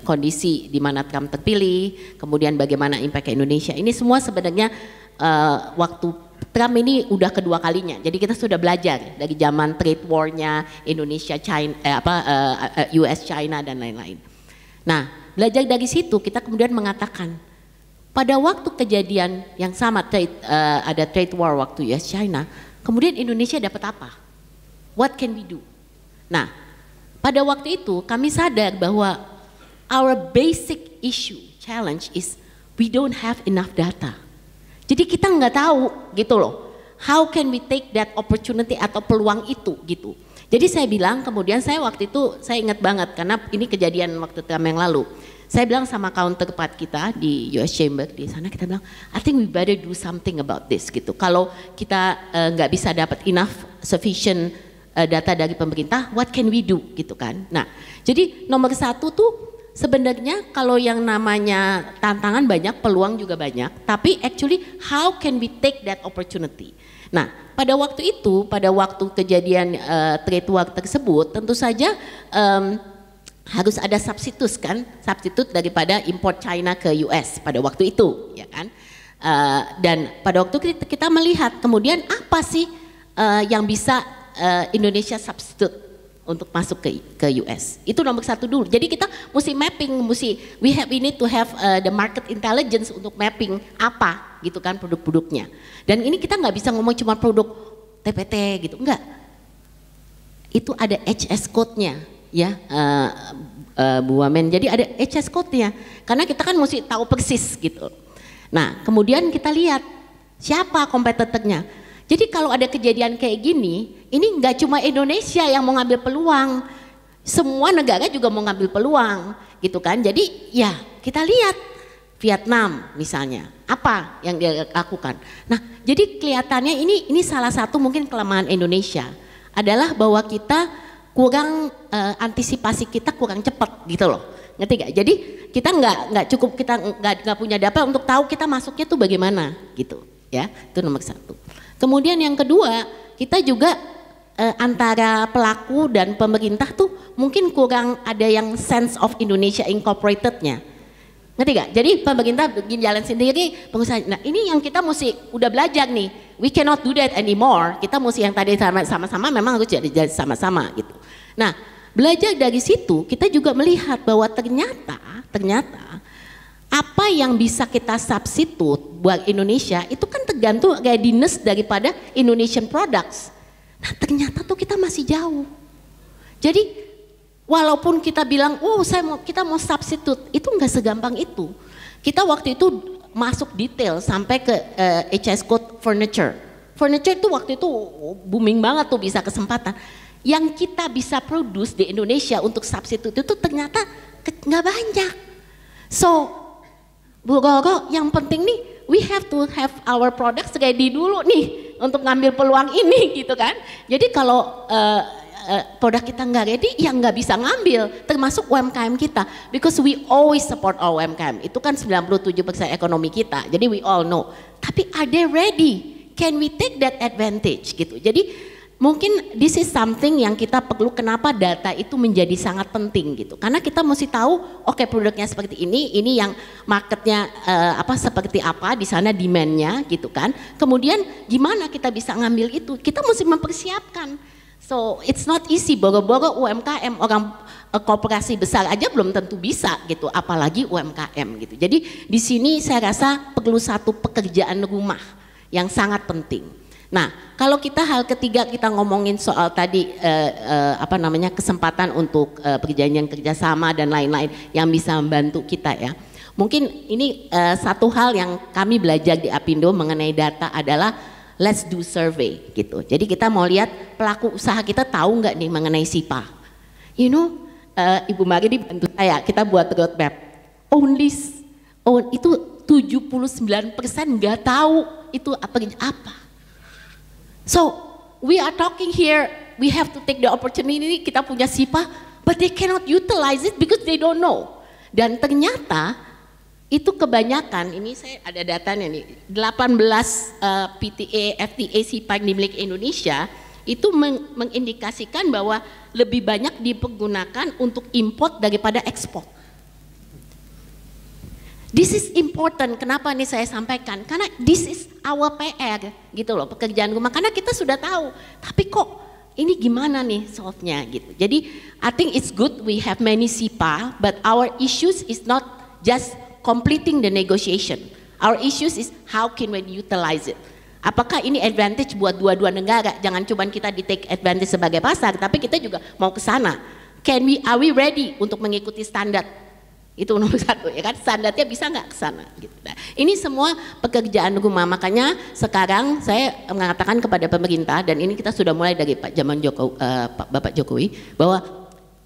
Speaker 5: kondisi di mana Trump terpilih, kemudian bagaimana impact ke Indonesia. Ini semua sebenarnya waktu Trump ini udah kedua kalinya. Jadi kita sudah belajar dari zaman trade war-nya Indonesia, China, US, China dan lain-lain. Nah, belajar dari situ kita kemudian mengatakan pada waktu kejadian yang sama ada trade war waktu US China, kemudian Indonesia dapat apa? What can we do? Nah, pada waktu itu kami sadar bahwa our basic issue challenge is we don't have enough data. Jadi kita nggak tahu gitu loh, how can we take that opportunity atau peluang itu gitu. Jadi saya bilang, kemudian saya waktu itu saya ingat banget karena ini kejadian waktu Trump yang lalu. Saya bilang sama counterpart kita di US Chamber di sana, kita bilang, I think we better do something about this gitu. Kalau kita nggak bisa dapat enough sufficient data dari pemerintah, what can we do gitu kan. Nah, jadi nomor satu tuh sebenarnya kalau yang namanya tantangan banyak, peluang juga banyak, tapi actually how can we take that opportunity. Nah, pada waktu itu, pada waktu kejadian trade war tersebut, tentu saja harus ada substitut daripada import China ke US pada waktu itu, ya kan. Dan pada waktu kita melihat kemudian apa sih yang bisa Indonesia substitute untuk masuk ke US. Itu nomor satu dulu. Jadi kita mesti mapping, we need to have the market intelligence untuk mapping apa gitu kan produk-produknya. Dan ini kita nggak bisa ngomong cuma produk TPT gitu, enggak. Itu ada HS code-nya ya, Bu Wamen. Jadi ada HS code-nya. Karena kita kan mesti tahu persis gitu. Nah, kemudian kita lihat siapa kompetitornya. Jadi kalau ada kejadian kayak gini, ini nggak cuma Indonesia yang mau ngambil peluang, semua negara juga mau ngambil peluang, gitu kan. Jadi ya kita lihat Vietnam misalnya, apa yang dia lakukan. Nah, jadi kelihatannya ini salah satu mungkin kelemahan Indonesia adalah bahwa kita kurang antisipasi kita kurang cepat gitu loh, ngerti gak? Jadi kita nggak cukup, kita nggak punya data untuk tahu kita masuknya tuh bagaimana gitu, ya itu nomor satu. Kemudian yang kedua, kita juga antara pelaku dan pemerintah tuh mungkin kurang ada yang sense of Indonesia Incorporated-nya. Ngerti gak? Jadi pemerintah bikin jalan sendiri, pengusaha. Nah ini yang kita mesti udah belajar nih. We cannot do that anymore. Kita mesti yang tadi sama-sama memang harus jadi sama-sama gitu. Nah belajar dari situ kita juga melihat bahwa ternyata apa yang bisa kita substitute buat Indonesia itu kan tergantung readiness daripada Indonesian products. Nah ternyata tuh kita masih jauh. Jadi walaupun kita bilang, oh kita mau substitute, itu nggak segampang itu. Kita waktu itu masuk detail sampai ke HS code furniture. Furniture itu waktu itu booming banget tuh, bisa kesempatan. Yang kita bisa produce di Indonesia untuk substitute itu ternyata nggak banyak. So Bu Roro, yang penting nih, we have to have our products ready dulu nih untuk ngambil peluang ini gitu kan. Jadi kalau produk kita nggak ready, ya nggak bisa ngambil, termasuk UMKM kita. Because we always support our UMKM, itu kan 97% ekonomi kita, jadi we all know. Tapi are they ready? Can we take that advantage gitu. Jadi mungkin this is something yang kita perlu, kenapa data itu menjadi sangat penting gitu. Karena kita mesti tahu, oke, produknya seperti ini yang marketnya seperti apa, di sana demandnya gitu kan. Kemudian gimana kita bisa ngambil itu, kita mesti mempersiapkan. So it's not easy, boro-boro UMKM, orang korporasi besar aja belum tentu bisa gitu, apalagi UMKM gitu. Jadi di sini saya rasa perlu satu pekerjaan rumah yang sangat penting. Nah, kalau kita hal ketiga kita ngomongin soal tadi kesempatan untuk perjanjian kerjasama dan lain-lain yang bisa membantu kita ya. Mungkin ini satu hal yang kami belajar di Apindo mengenai data adalah let's do survey gitu. Jadi kita mau lihat pelaku usaha kita tahu nggak nih mengenai SIPA. You know, Ibu Mari dibantu saya, kita buat roadmap. Itu 79% nggak tahu itu apa. So we are talking here, we have to take the opportunity, kita punya SIPA, but they cannot utilize it because they don't know. Dan ternyata itu kebanyakan, ini saya ada datanya nih, 18 PTA, FTA SIPA yang dimiliki Indonesia itu mengindikasikan bahwa lebih banyak dipergunakan untuk import daripada ekspor. This is important, kenapa nih saya sampaikan? Karena this is our PR gitu loh, pekerjaan rumah, karena kita sudah tahu, tapi kok ini gimana nih solve-nya gitu. Jadi I think it's good we have many SIPA, but our issues is not just completing the negotiation. Our issues is how can we utilize it. Apakah ini advantage buat dua-dua negara? Jangan cuma kita di take advantage sebagai pasar, tapi kita juga mau ke sana. Are we ready untuk mengikuti standar? Itu nomor satu ya kan, standarnya bisa nggak ke sana? Gitu. Nah, ini semua pekerjaan rumah, makanya sekarang saya mengatakan kepada pemerintah, dan ini kita sudah mulai dari Bapak Jokowi, bahwa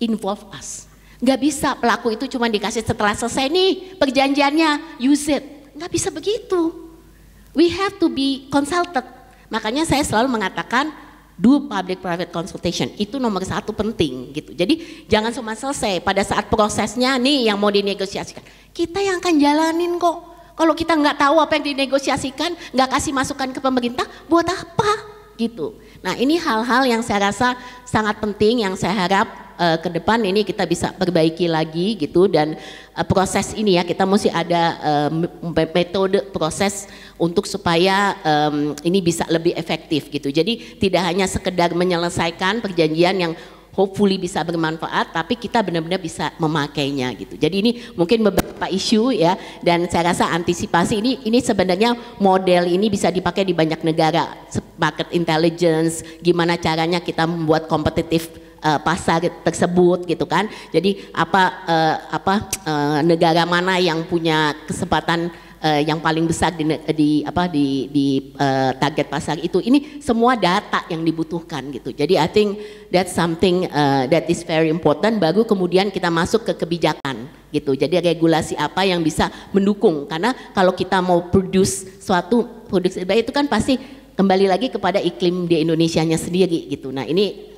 Speaker 5: involve us. Nggak bisa pelaku itu cuma dikasih setelah selesai nih perjanjiannya, use it. Nggak bisa begitu. We have to be consulted. Makanya saya selalu mengatakan do public-private consultation, itu nomor satu penting gitu. Jadi jangan cuma selesai pada saat prosesnya nih yang mau dinegosiasikan. Kita yang akan jalanin kok. Kalau kita nggak tahu apa yang dinegosiasikan, nggak kasih masukan ke pemerintah, buat apa gitu. Nah ini hal-hal yang saya rasa sangat penting, yang saya harap ke depan ini kita bisa perbaiki lagi gitu, dan proses ini ya kita mesti ada metode proses untuk supaya ini bisa lebih efektif gitu. Jadi tidak hanya sekedar menyelesaikan perjanjian yang hopefully bisa bermanfaat, tapi kita benar-benar bisa memakainya gitu. Jadi ini mungkin beberapa isu ya, dan saya rasa antisipasi ini sebenarnya model ini bisa dipakai di banyak negara. Market intelligence, gimana caranya kita membuat kompetitif pasar tersebut gitu kan. Jadi negara mana yang punya kesempatan yang paling besar di target pasar itu, ini semua data yang dibutuhkan gitu. Jadi I think that's something that is very important. Baru kemudian kita masuk ke kebijakan gitu. Jadi regulasi apa yang bisa mendukung, karena kalau kita mau produce suatu produksi itu kan pasti kembali lagi kepada iklim di Indonesianya sendiri gitu. Nah ini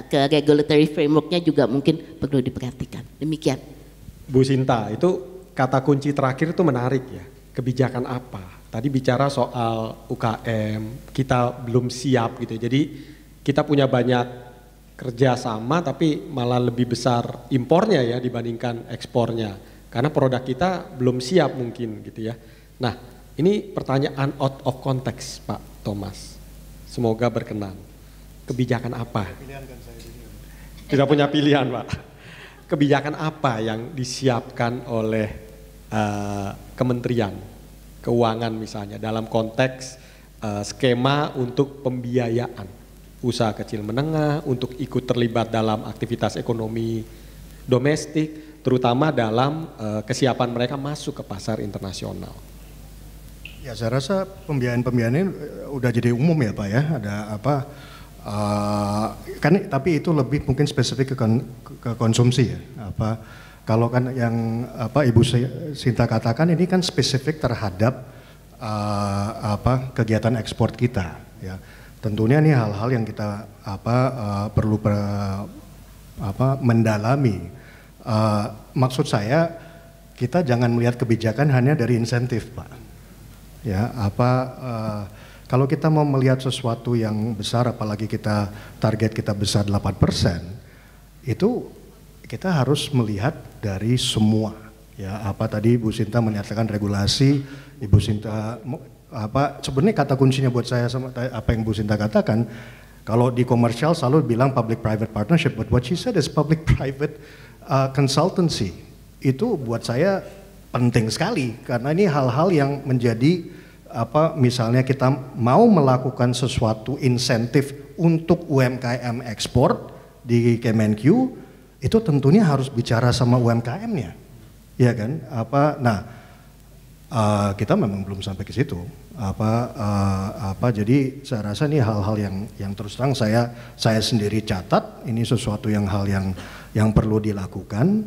Speaker 5: ke regulatory frameworknya juga mungkin perlu diperhatikan. Demikian.
Speaker 2: Bu Sinta, itu kata kunci terakhir itu menarik ya. Kebijakan apa? Tadi bicara soal UKM, kita belum siap gitu. Jadi kita punya banyak kerjasama tapi malah lebih besar impornya ya dibandingkan ekspornya. Karena produk kita belum siap mungkin gitu ya. Nah ini pertanyaan out of context Pak Thomas, semoga berkenan. Kebijakan apa? Tidak punya pilihan Pak. Kebijakan apa yang disiapkan oleh Kementerian Keuangan misalnya dalam konteks skema untuk pembiayaan usaha kecil menengah untuk ikut terlibat dalam aktivitas ekonomi domestik, terutama dalam kesiapan mereka masuk ke pasar internasional?
Speaker 3: Ya saya rasa pembiayaan ini udah jadi umum ya Pak ya, ada apa kan, tapi itu lebih mungkin spesifik ke konsumsi ya. Kalau kan yang Ibu Sinta katakan ini kan spesifik terhadap kegiatan ekspor kita ya. Tentunya ini hal-hal yang kita perlu mendalami. Maksud saya kita jangan melihat kebijakan hanya dari insentif Pak. Ya, kalau kita mau melihat sesuatu yang besar, apalagi target kita besar 8%, itu kita harus melihat dari semua. Ya, tadi Bu Sinta menyatakan regulasi, Ibu Sinta sebenarnya kata kuncinya buat saya sama apa yang Bu Sinta katakan, Kalau di komersial selalu bilang public-private partnership, but what she said is public-private consultancy. Itu buat saya penting sekali karena ini hal-hal yang menjadi misalnya kita mau melakukan sesuatu insentif untuk UMKM ekspor di Kemenq, itu tentunya harus bicara sama UMKM-nya, ya kan? Kita memang belum sampai ke situ. Jadi saya rasa ini hal-hal yang terus terang saya sendiri catat. Ini sesuatu yang perlu dilakukan.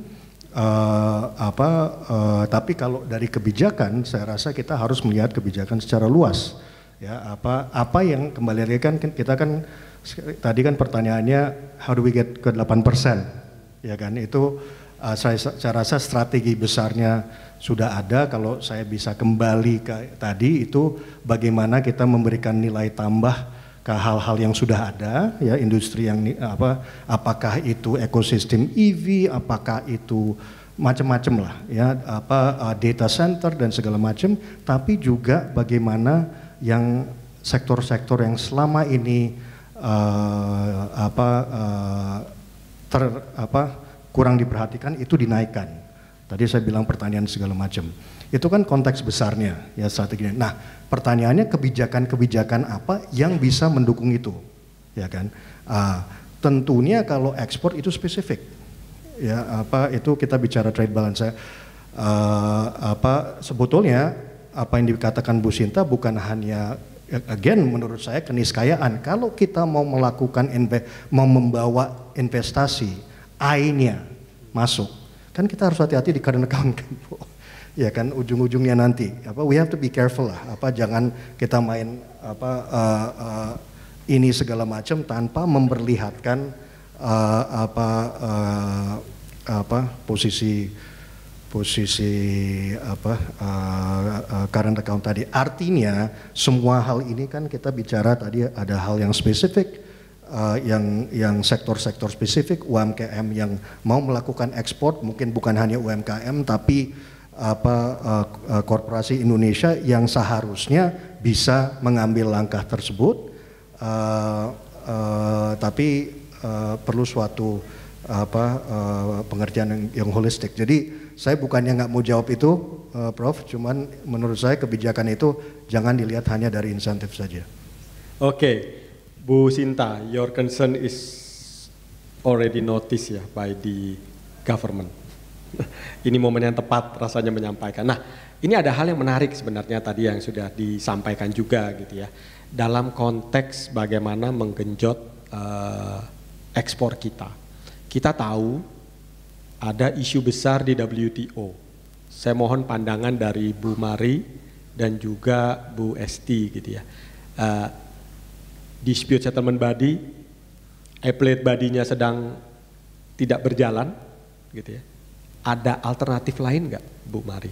Speaker 3: Tapi kalau dari kebijakan, saya rasa kita harus melihat kebijakan secara luas. Ya, apa yang kembali lagi kan kita kan tadi kan pertanyaannya how do we get ke 8%, ya kan? Itu saya rasa strategi besarnya sudah ada. Kalau saya bisa kembali ke tadi itu bagaimana kita memberikan nilai tambah ke hal-hal yang sudah ada, ya industri yang apakah itu ekosistem EV, apakah itu macam-macam lah, ya data center dan segala macam. Tapi juga bagaimana yang sektor-sektor yang selama ini kurang diperhatikan itu dinaikkan. Tadi saya bilang pertanian segala macam. Itu kan konteks besarnya ya strateginya. Nah, pertanyaannya kebijakan-kebijakan apa yang bisa mendukung itu, ya kan? Tentunya kalau ekspor itu spesifik, ya itu kita bicara trade balance. Sebetulnya apa yang dikatakan Bu Sinta bukan hanya again menurut saya keniscayaan. Kalau kita mau melakukan mau membawa investasi I-nya masuk, kan kita harus hati-hati di current account kan, Bu. Ya kan ujung-ujungnya nanti we have to be careful lah, jangan kita main ini segala macam tanpa memperlihatkan posisi current account tadi. Artinya semua hal ini kan kita bicara tadi ada hal yang spesifik, yang sektor-sektor spesifik, UMKM yang mau melakukan ekspor, mungkin bukan hanya UMKM tapi korporasi Indonesia yang seharusnya bisa mengambil langkah tersebut, tapi perlu suatu pengertian yang holistik. Jadi saya bukannya nggak mau jawab itu, Prof, cuman menurut saya kebijakan itu jangan dilihat hanya dari insentif saja.
Speaker 2: Oke, Bu Sinta, your concern is already noticed ya by the government. Ini momen yang tepat rasanya menyampaikan. Nah, ini ada hal yang menarik sebenarnya tadi yang sudah disampaikan juga gitu ya. Dalam konteks bagaimana menggenjot ekspor kita. Kita tahu ada isu besar di WTO. Saya mohon pandangan dari Bu Mari dan juga Bu Esti gitu ya. Dispute settlement body, appellate body-nya sedang tidak berjalan gitu ya. Ada alternatif lain nggak, Bu Mari,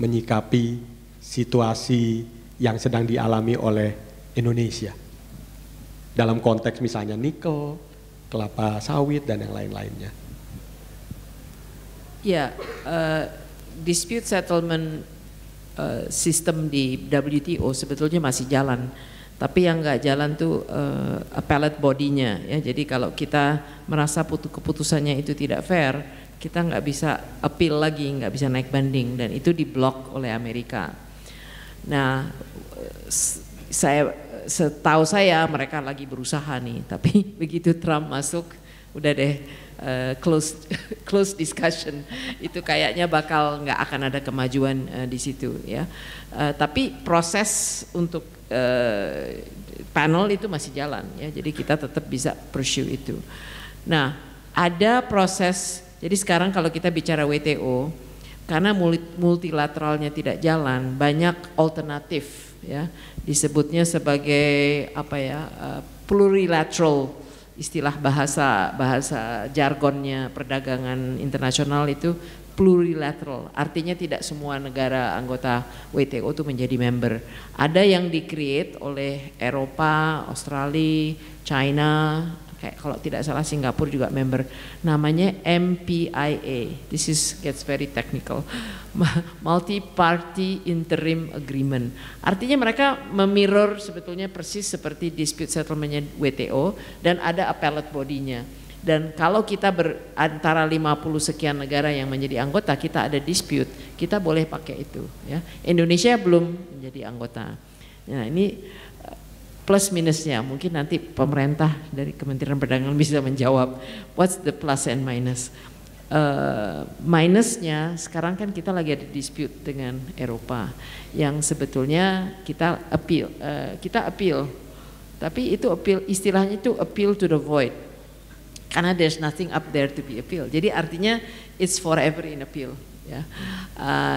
Speaker 2: menyikapi situasi yang sedang dialami oleh Indonesia dalam konteks misalnya nikel, kelapa sawit dan yang lain-lainnya? Ya,
Speaker 4: dispute settlement sistem di WTO sebetulnya masih jalan. Tapi yang nggak jalan tuh appellate body-nya ya. Jadi kalau kita merasa keputusannya itu tidak fair, kita nggak bisa appeal lagi, nggak bisa naik banding, dan itu diblok oleh Amerika. Nah, setahu saya mereka lagi berusaha nih, tapi begitu Trump masuk, udah deh close discussion, itu kayaknya bakal nggak akan ada kemajuan di situ ya. Tapi proses untuk panel itu masih jalan ya, jadi kita tetap bisa pursue itu. Nah, ada proses. Jadi sekarang kalau kita bicara WTO, karena multilateralnya tidak jalan, banyak alternatif ya, disebutnya sebagai plurilateral, istilah bahasa jargonnya perdagangan internasional itu plurilateral. Artinya tidak semua negara anggota WTO itu menjadi member. Ada yang di-create oleh Eropa, Australia, China, kayak kalau tidak salah Singapura juga member, namanya MPIA. This gets very technical, Multi Party Interim Agreement. Artinya mereka memirror sebetulnya persis seperti dispute settlementnya WTO dan ada appellate body-nya. Dan kalau kita antara 50 sekian negara yang menjadi anggota, kita ada dispute, kita boleh pakai itu. Ya. Indonesia belum menjadi anggota. Nah ini plus minusnya, mungkin nanti pemerintah dari Kementerian Perdagangan bisa menjawab what's the plus and minus. Minusnya sekarang kan kita lagi ada dispute dengan Eropa yang sebetulnya kita appeal, tapi itu appeal, istilahnya itu appeal to the void, karena there's nothing up there to be appeal. Jadi artinya it's forever in appeal. Ya,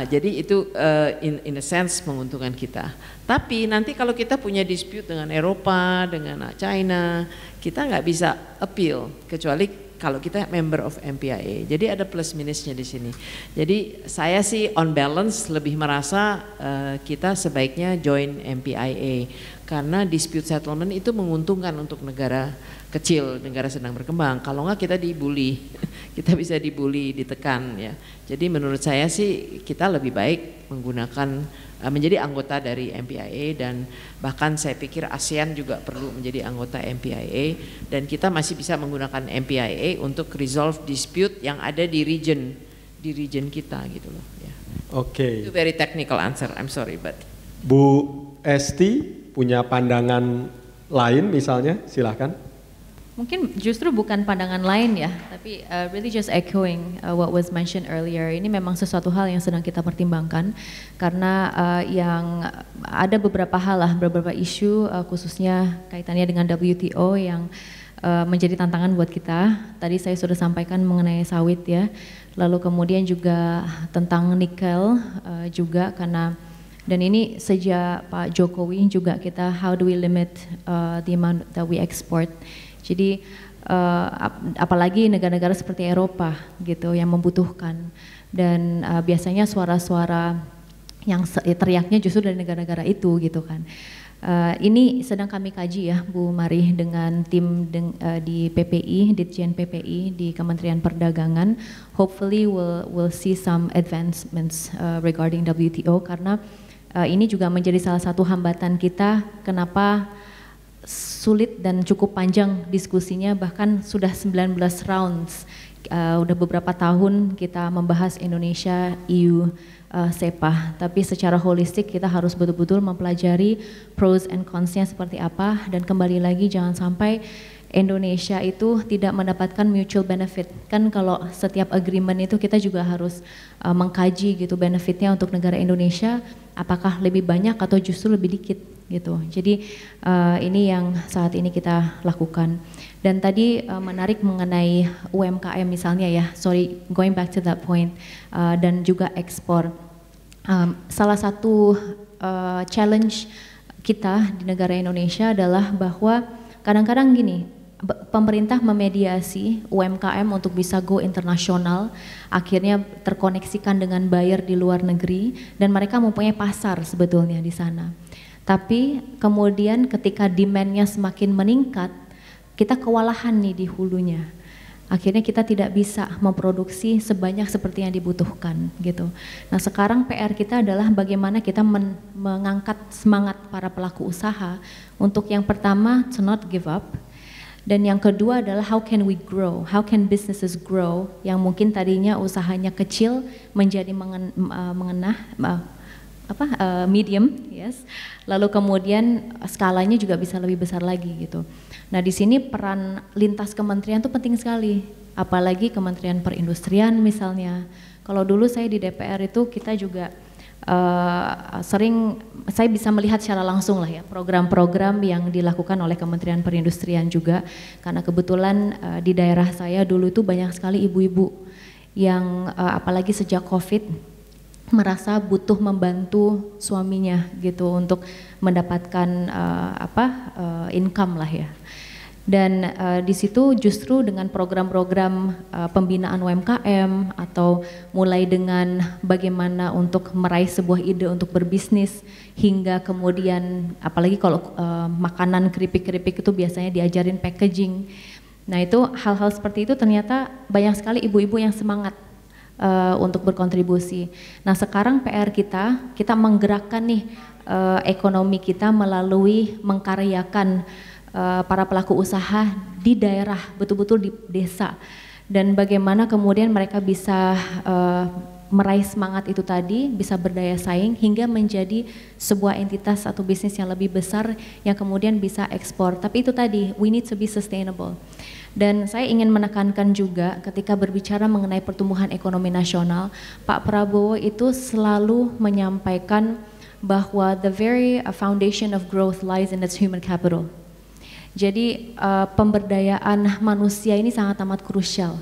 Speaker 4: jadi itu in a sense menguntungkan kita. Tapi nanti kalau kita punya dispute dengan Eropa, dengan China, kita nggak bisa appeal kecuali kalau kita member of MPIA. Jadi ada plus minusnya di sini. Jadi saya sih on balance lebih merasa kita sebaiknya join MPIA karena dispute settlement itu menguntungkan untuk negara kecil, negara sedang berkembang. Kalau nggak kita dibully, kita bisa dibully, ditekan ya. Jadi menurut saya sih kita lebih baik menggunakan menjadi anggota dari MPIA dan bahkan saya pikir ASEAN juga perlu menjadi anggota MPIA dan kita masih bisa menggunakan MPIA untuk resolve dispute yang ada di region kita gitu loh. Ya.
Speaker 2: Oke.
Speaker 4: Itu very technical answer, I'm sorry but.
Speaker 2: Bu Esti punya pandangan lain misalnya, silahkan.
Speaker 6: Mungkin justru bukan pandangan lain ya, tapi really just echoing what was mentioned earlier. Ini memang sesuatu hal yang sedang kita pertimbangkan karena yang ada beberapa hal lah, beberapa isu khususnya kaitannya dengan WTO yang menjadi tantangan buat kita. Tadi saya sudah sampaikan mengenai sawit ya, lalu kemudian juga tentang nikel juga karena dan ini sejak Pak Jokowi juga kita how do we limit the amount that we export. Jadi apalagi negara-negara seperti Eropa gitu yang membutuhkan dan biasanya suara-suara yang teriaknya justru dari negara-negara itu gitu kan. Ini sedang kami kaji ya Bu Mari dengan tim di PPI, Ditjen PPI di Kementerian Perdagangan. Hopefully we'll see some advancements regarding WTO karena ini juga menjadi salah satu hambatan kita kenapa sulit dan cukup panjang diskusinya, bahkan sudah 19 rounds, udah beberapa tahun kita membahas Indonesia EU SEPA, tapi secara holistik kita harus betul-betul mempelajari pros and cons-nya seperti apa dan kembali lagi jangan sampai Indonesia itu tidak mendapatkan mutual benefit. Kan kalau setiap agreement itu kita juga harus mengkaji gitu benefitnya untuk negara Indonesia, apakah lebih banyak atau justru lebih dikit gitu. Jadi ini yang saat ini kita lakukan. Dan tadi menarik mengenai UMKM misalnya ya, sorry going back to that point, dan juga ekspor. Salah satu challenge kita di negara Indonesia adalah bahwa kadang-kadang gini, pemerintah memediasi UMKM untuk bisa go internasional, akhirnya terkoneksikan dengan buyer di luar negeri dan mereka mempunyai pasar sebetulnya di sana. Tapi kemudian ketika demand-nya semakin meningkat, kita kewalahan nih di hulunya. Akhirnya kita tidak bisa memproduksi sebanyak seperti yang dibutuhkan gitu. Nah sekarang PR kita adalah bagaimana kita mengangkat semangat para pelaku usaha untuk yang pertama to not give up. Dan yang kedua adalah how can we grow, how can businesses grow yang mungkin tadinya usahanya kecil menjadi medium, yes. Lalu kemudian skalanya juga bisa lebih besar lagi gitu. Nah di sini peran lintas kementerian itu penting sekali, apalagi Kementerian Perindustrian misalnya. Kalau dulu saya di DPR itu kita juga sering saya bisa melihat secara langsung lah ya program-program yang dilakukan oleh Kementerian Perindustrian juga karena kebetulan di daerah saya dulu itu banyak sekali ibu-ibu yang apalagi sejak COVID merasa butuh membantu suaminya gitu untuk mendapatkan income lah ya. Dan di situ justru dengan program-program pembinaan UMKM atau mulai dengan bagaimana untuk meraih sebuah ide untuk berbisnis hingga kemudian apalagi kalau makanan keripik-keripik itu biasanya diajarin packaging. Nah itu hal-hal seperti itu ternyata banyak sekali ibu-ibu yang semangat untuk berkontribusi. Nah sekarang PR kita menggerakkan nih ekonomi kita melalui mengkaryakan para pelaku usaha di daerah, betul-betul di desa. Dan bagaimana kemudian mereka bisa meraih semangat itu tadi, bisa berdaya saing hingga menjadi sebuah entitas atau bisnis yang lebih besar yang kemudian bisa ekspor. Tapi itu tadi, we need to be sustainable. Dan saya ingin menekankan juga ketika berbicara mengenai pertumbuhan ekonomi nasional, Pak Prabowo itu selalu menyampaikan bahwa the very foundation of growth lies in its human capital. Jadi pemberdayaan manusia ini sangat amat krusial.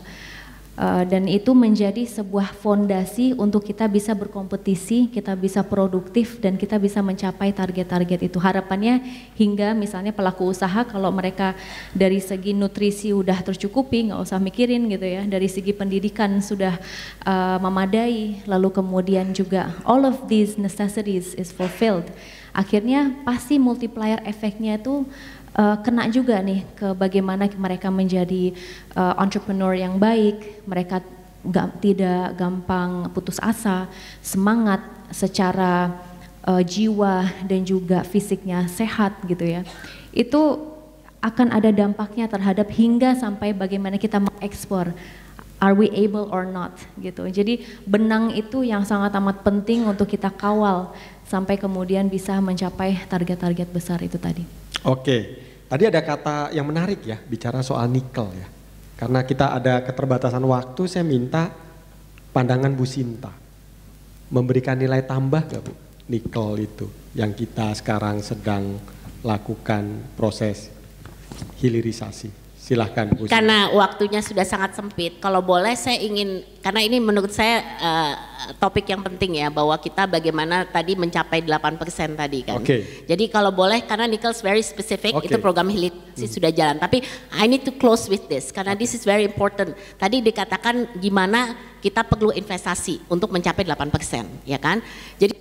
Speaker 6: Dan itu menjadi sebuah fondasi untuk kita bisa berkompetisi, kita bisa produktif, dan kita bisa mencapai target-target itu. Harapannya hingga misalnya pelaku usaha kalau mereka dari segi nutrisi udah tercukupi, nggak usah mikirin gitu ya, dari segi pendidikan sudah memadai, lalu kemudian juga all of these necessities is fulfilled. Akhirnya pasti multiplier efeknya itu kena juga nih ke bagaimana mereka menjadi entrepreneur yang baik, mereka tidak gampang putus asa, semangat secara jiwa dan juga fisiknya sehat gitu ya. Itu akan ada dampaknya terhadap hingga sampai bagaimana kita mengekspor. Are we able or not gitu. Jadi benang itu yang sangat amat penting untuk kita kawal sampai kemudian bisa mencapai target-target besar itu tadi.
Speaker 2: Oke, tadi ada kata yang menarik ya, bicara soal nikel ya. Karena kita ada keterbatasan waktu, saya minta pandangan Bu Sinta. Memberikan nilai tambah gak Bu, nikel itu yang kita sekarang sedang lakukan proses hilirisasi. Silahkan Bu Sinta.
Speaker 5: Karena waktunya sudah sangat sempit, kalau boleh saya ingin, karena ini menurut saya topik yang penting ya, bahwa kita bagaimana tadi mencapai 8% tadi kan.
Speaker 2: Okay.
Speaker 5: Jadi kalau boleh, karena nikel very specific, itu program hilirisasi sudah jalan. Tapi I need to close with this, karena this is very important. Tadi dikatakan gimana kita perlu investasi untuk mencapai 8%, ya kan. Jadi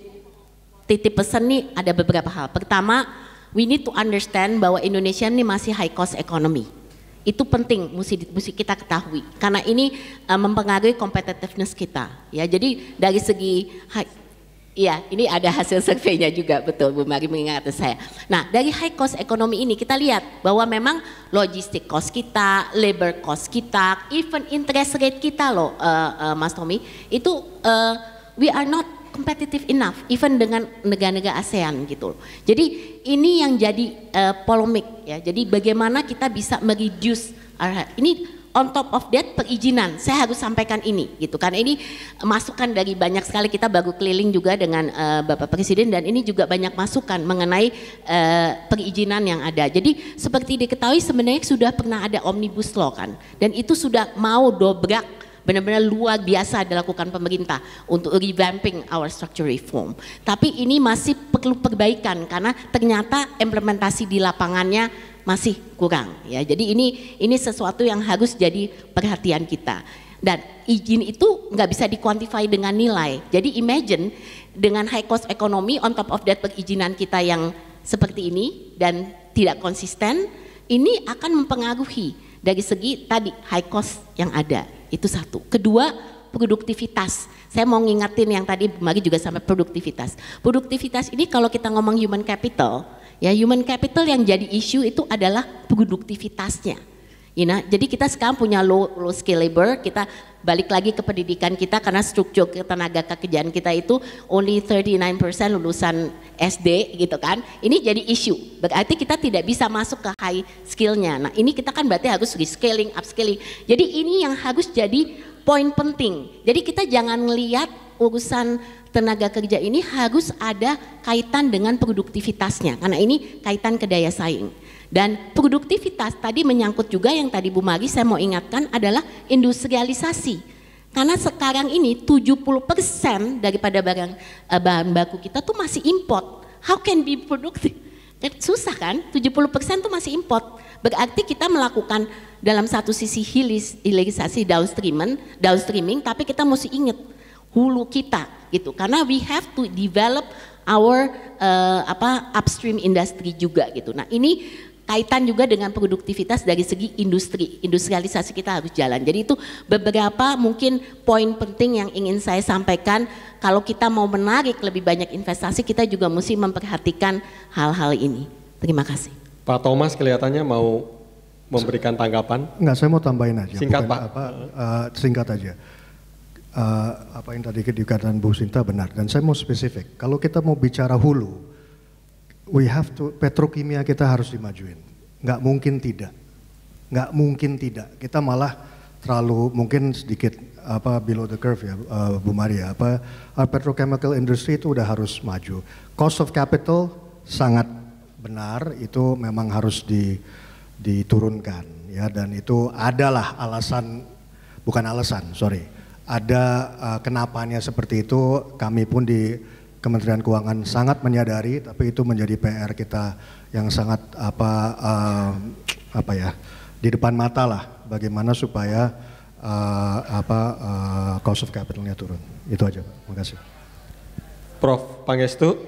Speaker 5: titip pesan nih ada beberapa hal. Pertama, we need to understand bahwa Indonesia ini masih high cost economy. Itu penting, mesti kita ketahui karena ini mempengaruhi competitiveness kita ya. Jadi dari segi ya ini ada hasil surveinya juga, betul Bu Mari mengingatkan saya. Nah dari high cost ekonomi ini kita lihat bahwa memang logistik cost kita, labor cost kita, even interest rate kita loh Mas Tommy itu we are not competitive enough even dengan negara-negara ASEAN gitu. Jadi ini yang jadi polemik ya. Jadi bagaimana kita bisa mereduce ini on top of that perizinan. Saya harus sampaikan ini gitu karena ini masukan dari banyak sekali, kita baru keliling juga dengan Bapak Presiden dan ini juga banyak masukan mengenai perizinan yang ada. Jadi seperti diketahui sebenarnya sudah pernah ada omnibus law kan dan itu sudah mau dobrak, benar-benar luar biasa dilakukan pemerintah untuk revamping our structure reform. Tapi ini masih perlu perbaikan karena ternyata implementasi di lapangannya masih kurang ya. Jadi ini sesuatu yang harus jadi perhatian kita. Dan izin itu nggak bisa dikuantify dengan nilai. Jadi imagine dengan high cost ekonomi on top of that perizinan kita yang seperti ini dan tidak konsisten, ini akan mempengaruhi dari segi tadi high cost yang ada. Itu satu. Kedua, produktivitas. Saya mau ngingetin yang tadi Bu Mari juga sampai produktivitas. Produktivitas ini kalau kita ngomong human capital, ya human capital yang jadi isu itu adalah produktivitasnya. Jadi kita sekarang punya low skill labor, kita balik lagi ke pendidikan kita karena struktur tenaga kerjaan kita itu only 39% lulusan SD gitu kan. Ini jadi isu, berarti kita tidak bisa masuk ke high skillnya. Nah ini kita kan berarti harus rescaling, upscaling. Jadi ini yang harus jadi poin penting. Jadi kita jangan melihat urusan tenaga kerja ini harus ada kaitan dengan produktivitasnya, karena ini kaitan ke daya saing. Dan produktivitas tadi menyangkut juga yang tadi Bu Mari saya mau ingatkan adalah industrialisasi. Karena sekarang ini 70% daripada bahan baku kita tuh masih import. How can be productive? Susah kan? 70% tuh masih import. Berarti kita melakukan dalam satu sisi hilirisasi downstreaming, tapi kita mesti ingat hulu kita gitu. Karena we have to develop our upstream industry juga gitu. Nah ini kaitan juga dengan produktivitas dari segi industrialisasi kita harus jalan. Jadi itu beberapa mungkin poin penting yang ingin saya sampaikan. Kalau kita mau menarik lebih banyak investasi, kita juga mesti memperhatikan hal-hal ini. Terima kasih. Pak
Speaker 2: Thomas kelihatannya mau memberikan tanggapan.
Speaker 3: Enggak, saya mau tambahin aja.
Speaker 2: Singkat Pak.
Speaker 3: Singkat aja. Apa yang tadi dikatakan Bu Sinta benar, dan saya mau spesifik. Kalau kita mau bicara hulu, petrokimia kita harus dimajuin. Nggak mungkin tidak. Kita malah terlalu mungkin sedikit below the curve ya, Bu Maria. Petrochemical industry itu udah harus maju. Cost of capital sangat benar, itu memang harus diturunkan ya, dan itu adalah ada kenapanya seperti itu. Kami pun di Kementerian Keuangan sangat menyadari, tapi itu menjadi PR kita yang sangat di depan mata lah, bagaimana supaya cost of capitalnya turun. Itu aja, Pak. Terima kasih.
Speaker 2: Prof. Pangestu.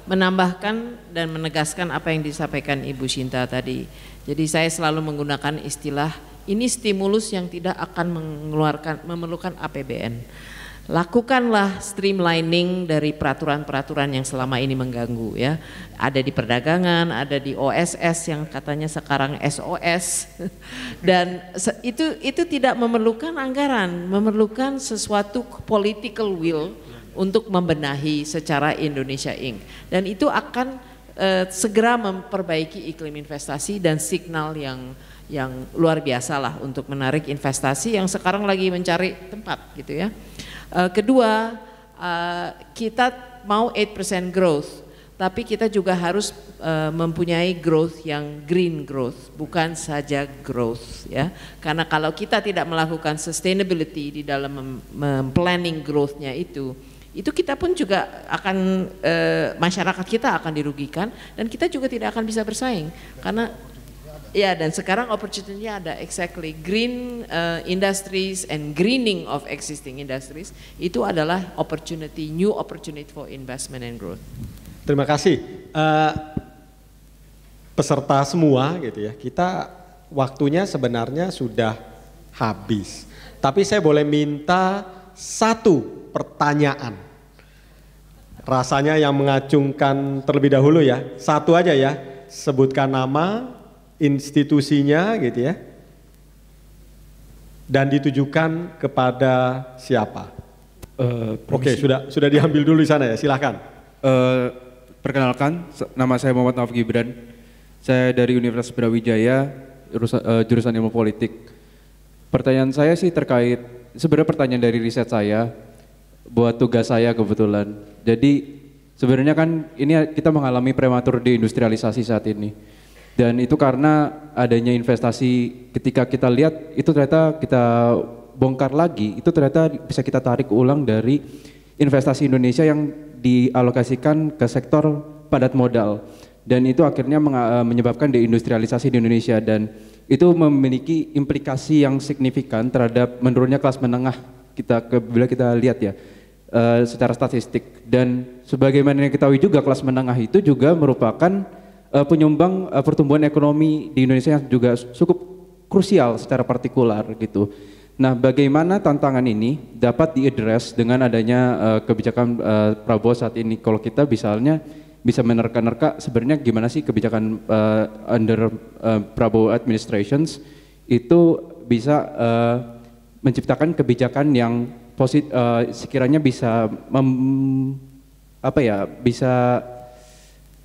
Speaker 4: Menambahkan dan menegaskan apa yang disampaikan Ibu Sinta tadi. Jadi saya selalu menggunakan istilah ini stimulus yang tidak akan memerlukan APBN. Lakukanlah streamlining dari peraturan-peraturan yang selama ini mengganggu ya. Ada di perdagangan, ada di OSS yang katanya sekarang SOS. Dan itu tidak memerlukan anggaran, memerlukan sesuatu political will untuk membenahi secara Indonesia Inc. Dan itu akan segera memperbaiki iklim investasi dan signal yang luar biasa lah untuk menarik investasi yang sekarang lagi mencari tempat gitu ya. Kedua, kita mau 8% growth, tapi kita juga harus mempunyai growth yang green growth, bukan saja growth ya. Karena kalau kita tidak melakukan sustainability di dalam planning growth-nya itu kita pun juga akan masyarakat kita akan dirugikan dan kita juga tidak akan bisa bersaing karena ya, dan sekarang opportunity-nya ada exactly green industries and greening of existing industries itu adalah new opportunity for investment and growth.
Speaker 2: Terima kasih peserta semua gitu ya. Kita waktunya sebenarnya sudah habis. Tapi saya boleh minta satu pertanyaan. Rasanya yang mengacungkan terlebih dahulu ya. Satu aja ya. Sebutkan nama, institusinya gitu ya, dan ditujukan kepada siapa? Oke, sudah diambil dulu di sana ya, silahkan.
Speaker 7: Perkenalkan, nama saya Muhammad Nauf Gibran. Saya dari Universitas Brawijaya, jurusan Ilmu Politik. Pertanyaan saya sih terkait, sebenarnya pertanyaan dari riset saya, buat tugas saya kebetulan. Jadi sebenarnya kan ini kita mengalami prematur deindustrialisasi saat ini. Dan itu karena adanya investasi, ketika kita lihat itu ternyata kita bongkar lagi, itu ternyata bisa kita tarik ulang dari investasi Indonesia yang dialokasikan ke sektor padat modal. Dan itu akhirnya menyebabkan deindustrialisasi di Indonesia, dan itu memiliki implikasi yang signifikan terhadap menurunnya kelas menengah kita bila kita lihat ya secara statistik. Dan sebagaimana yang kita ketahui juga, kelas menengah itu juga merupakan penyumbang pertumbuhan ekonomi di Indonesia yang juga cukup krusial secara partikular gitu. Nah, bagaimana tantangan ini dapat diadres dengan adanya kebijakan Prabowo saat ini? Kalau kita misalnya bisa menerka-nerka sebenarnya gimana sih kebijakan under Prabowo administrations itu bisa menciptakan kebijakan yang sekiranya bisa bisa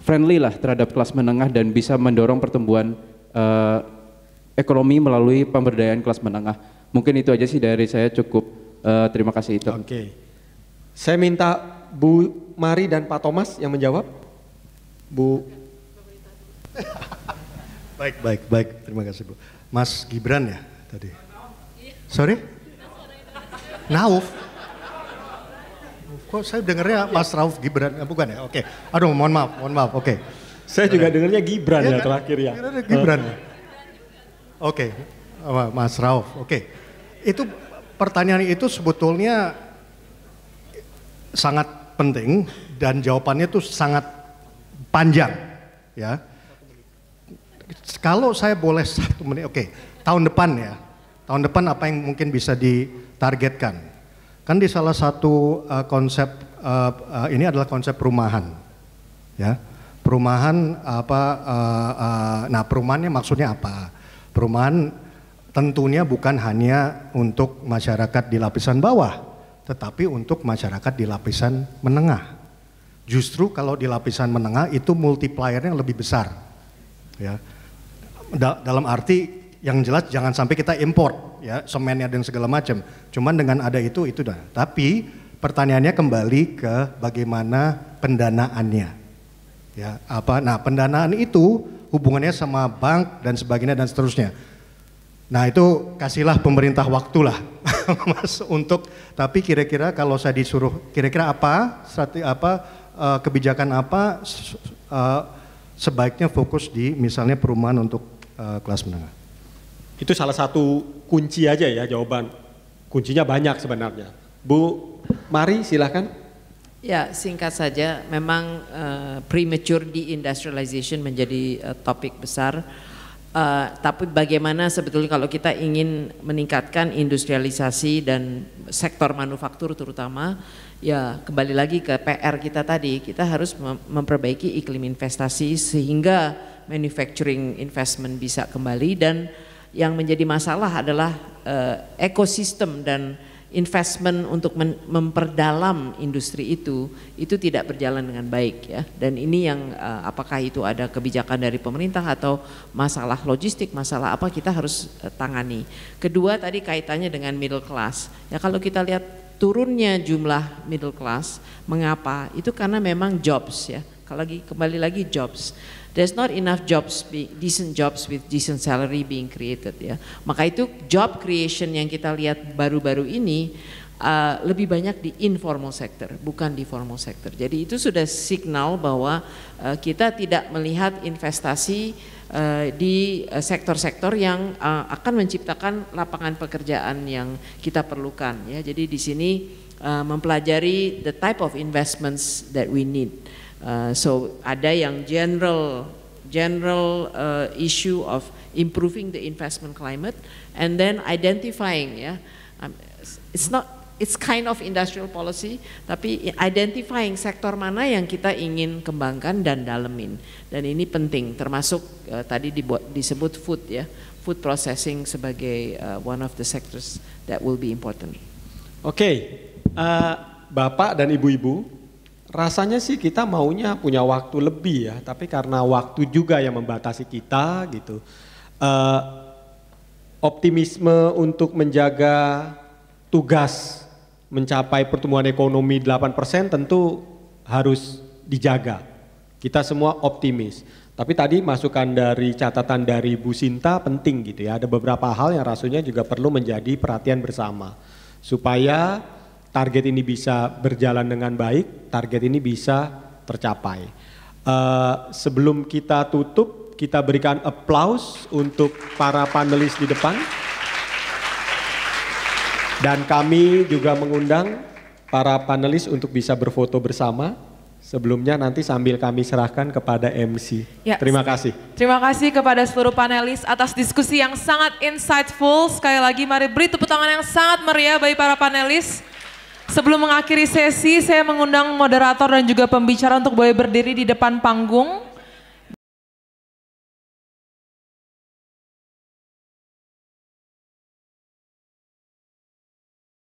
Speaker 7: friendly lah terhadap kelas menengah dan bisa mendorong pertumbuhan ekonomi melalui pemberdayaan kelas menengah. Mungkin itu aja sih dari saya, cukup. Terima kasih itu.
Speaker 2: Oke. Saya minta Bu Mari dan Pak Thomas yang menjawab. Bu.
Speaker 3: Baik. Terima kasih Bu. Mas Gibran ya tadi. Sorry? Nauf. Kok saya dengarnya Mas Rauf Gibran, bukan ya? Oke. Aduh, mohon maaf. Oke.
Speaker 2: Saya juga dengarnya Gibran ya,
Speaker 3: kan?
Speaker 2: terakhir ya.
Speaker 3: Gibran. Oke. Mas Rauf. Oke. Itu pertanyaan itu sebetulnya sangat penting dan jawabannya itu sangat panjang, ya. Kalau saya boleh 1 menit, oke, tahun depan ya. Tahun depan apa yang mungkin bisa ditargetkan? Kan di salah satu konsep ini adalah konsep perumahan, ya. Perumahan apa? Nah, perumahannya maksudnya apa? Perumahan tentunya bukan hanya untuk masyarakat di lapisan bawah, tetapi untuk masyarakat di lapisan menengah. Justru kalau di lapisan menengah itu multipliernya lebih besar, ya. Dalam arti yang jelas jangan sampai kita import ya semennya dan segala macam. Cuman dengan ada itu dah. Tapi pertanyaannya kembali ke bagaimana pendanaannya. Ya, nah pendanaan itu hubungannya sama bank dan sebagainya dan seterusnya. Nah itu kasihlah pemerintah waktu lah Mas untuk, tapi kira-kira kalau saya disuruh kira-kira apa strategi apa kebijakan apa sebaiknya fokus di misalnya perumahan untuk kelas menengah.
Speaker 2: Itu salah satu kunci aja ya jawaban. Kuncinya banyak sebenarnya. Bu Mari silahkan.
Speaker 4: Ya, singkat saja, memang premature deindustrialization menjadi topik besar. Tapi bagaimana sebetulnya kalau kita ingin meningkatkan industrialisasi dan sektor manufaktur terutama, ya kembali lagi ke PR kita tadi, kita harus memperbaiki iklim investasi sehingga manufacturing investment bisa kembali, dan yang menjadi masalah adalah ekosistem dan investment untuk memperdalam industri itu tidak berjalan dengan baik ya. Dan ini yang apakah itu ada kebijakan dari pemerintah atau masalah logistik, masalah apa kita harus tangani. Kedua tadi kaitannya dengan middle class. Ya kalau kita lihat turunnya jumlah middle class, mengapa? Itu karena memang jobs ya. Kalau kembali lagi jobs. There's not enough jobs, decent jobs with decent salary being created ya. Maka itu job creation yang kita lihat baru-baru ini lebih banyak di informal sector, bukan di formal sector. Jadi itu sudah signal bahwa kita tidak melihat investasi di sektor-sektor yang akan menciptakan lapangan pekerjaan yang kita perlukan ya. Jadi di sini mempelajari the type of investments that we need. So ada yang general issue of improving the investment climate and then identifying ya, it's kind of industrial policy tapi identifying sektor mana yang kita ingin kembangkan dan dalemin, dan ini penting termasuk tadi disebut food ya, food processing sebagai one of the sectors that will be important.
Speaker 2: Oke, Bapak dan Ibu-ibu, rasanya sih kita maunya punya waktu lebih ya, tapi karena waktu juga yang membatasi kita gitu. Optimisme untuk menjaga tugas mencapai pertumbuhan ekonomi 8% tentu harus dijaga. Kita semua optimis. Tapi tadi masukan dari catatan dari Bu Sinta penting gitu ya. Ada beberapa hal yang rasanya juga perlu menjadi perhatian bersama. Supaya target ini bisa berjalan dengan baik, target ini bisa tercapai. Sebelum kita tutup, kita berikan applause untuk para panelis di depan. Dan kami juga mengundang para panelis untuk bisa berfoto bersama. Sebelumnya nanti sambil kami serahkan kepada MC. Ya, terima kasih.
Speaker 1: Terima kasih kepada seluruh panelis atas diskusi yang sangat insightful. Sekali lagi mari beri tepuk tangan yang sangat meriah bagi para panelis. Sebelum mengakhiri sesi, saya mengundang moderator dan juga pembicara untuk boleh berdiri di depan panggung.